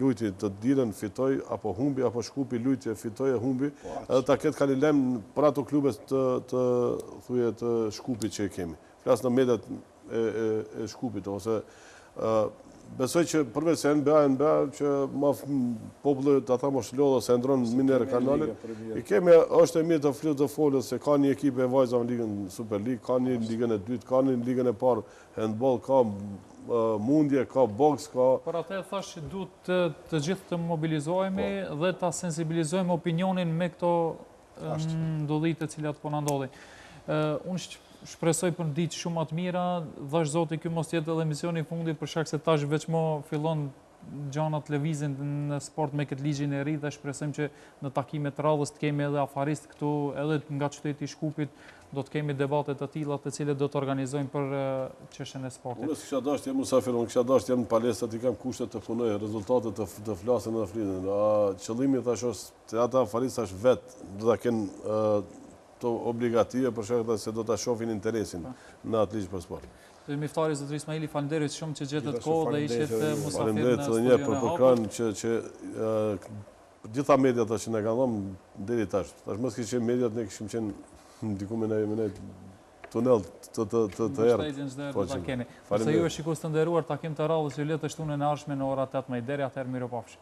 lujti të dilën fitoj apo humbi apo Shkupi lujti e fitoj e humbi, edhe ta ketë kanë lajm për ato klube të Shkupit që kemi. Flas në mediat e Shkupit ose besoj që përveç se NBA që ma populli ta them është lodha se ndron minere kanalin, i kemi është e mirë të folës se ka një ekip e vajzave në ligën Super League, ka një ligën e dytë, ka një ligën e parë handball, ka mundje, ka boks, ka... Por atë e thash që duhet të gjithë të mobilizohemi dhe ta sensibilizojmë opinionin me këto ndodhit e cilat po na ndodhin. Unë shpresoj për ditë shumë të mira, dhash zoti ky mos jetë edhe emisioni i fundit për shkak se tash veçmo fillon gjanat lëvizin në sport me këtë ligjin e ri dhe shpresojmë që në takimet të radhës të kemi edhe afarist këtu, edhe nga qyteti i Shkupit, do të kemi debate të tilla të cilat do të organizojmë për çështjen e sportit. Unë kisha dashur të jem musafir, unë kisha dashur të jem në palestrat, i kam kushtet të punoj, rezultatet të flasin dhe flitin. Qëllimi thash është të ata afaristë tash vetë do ta kenë të obligative për shkak se do ta shohin interesin në atë ligj për sport. Miftari Zotri Ismaili, faleminderit shumë që gjetët kohë dhe ishit musafir në studion e hapur. Për kërkan që gjitha mediat që ne kanë dhënë deri tash. Tash mos kishim mediat, ne kishim qenë diku me në tunel të errët. Se ju e shikues të nderuar, takim të radhës ju le të shtunën e ardhshme në ora 18 deri atëherë mirupafshim.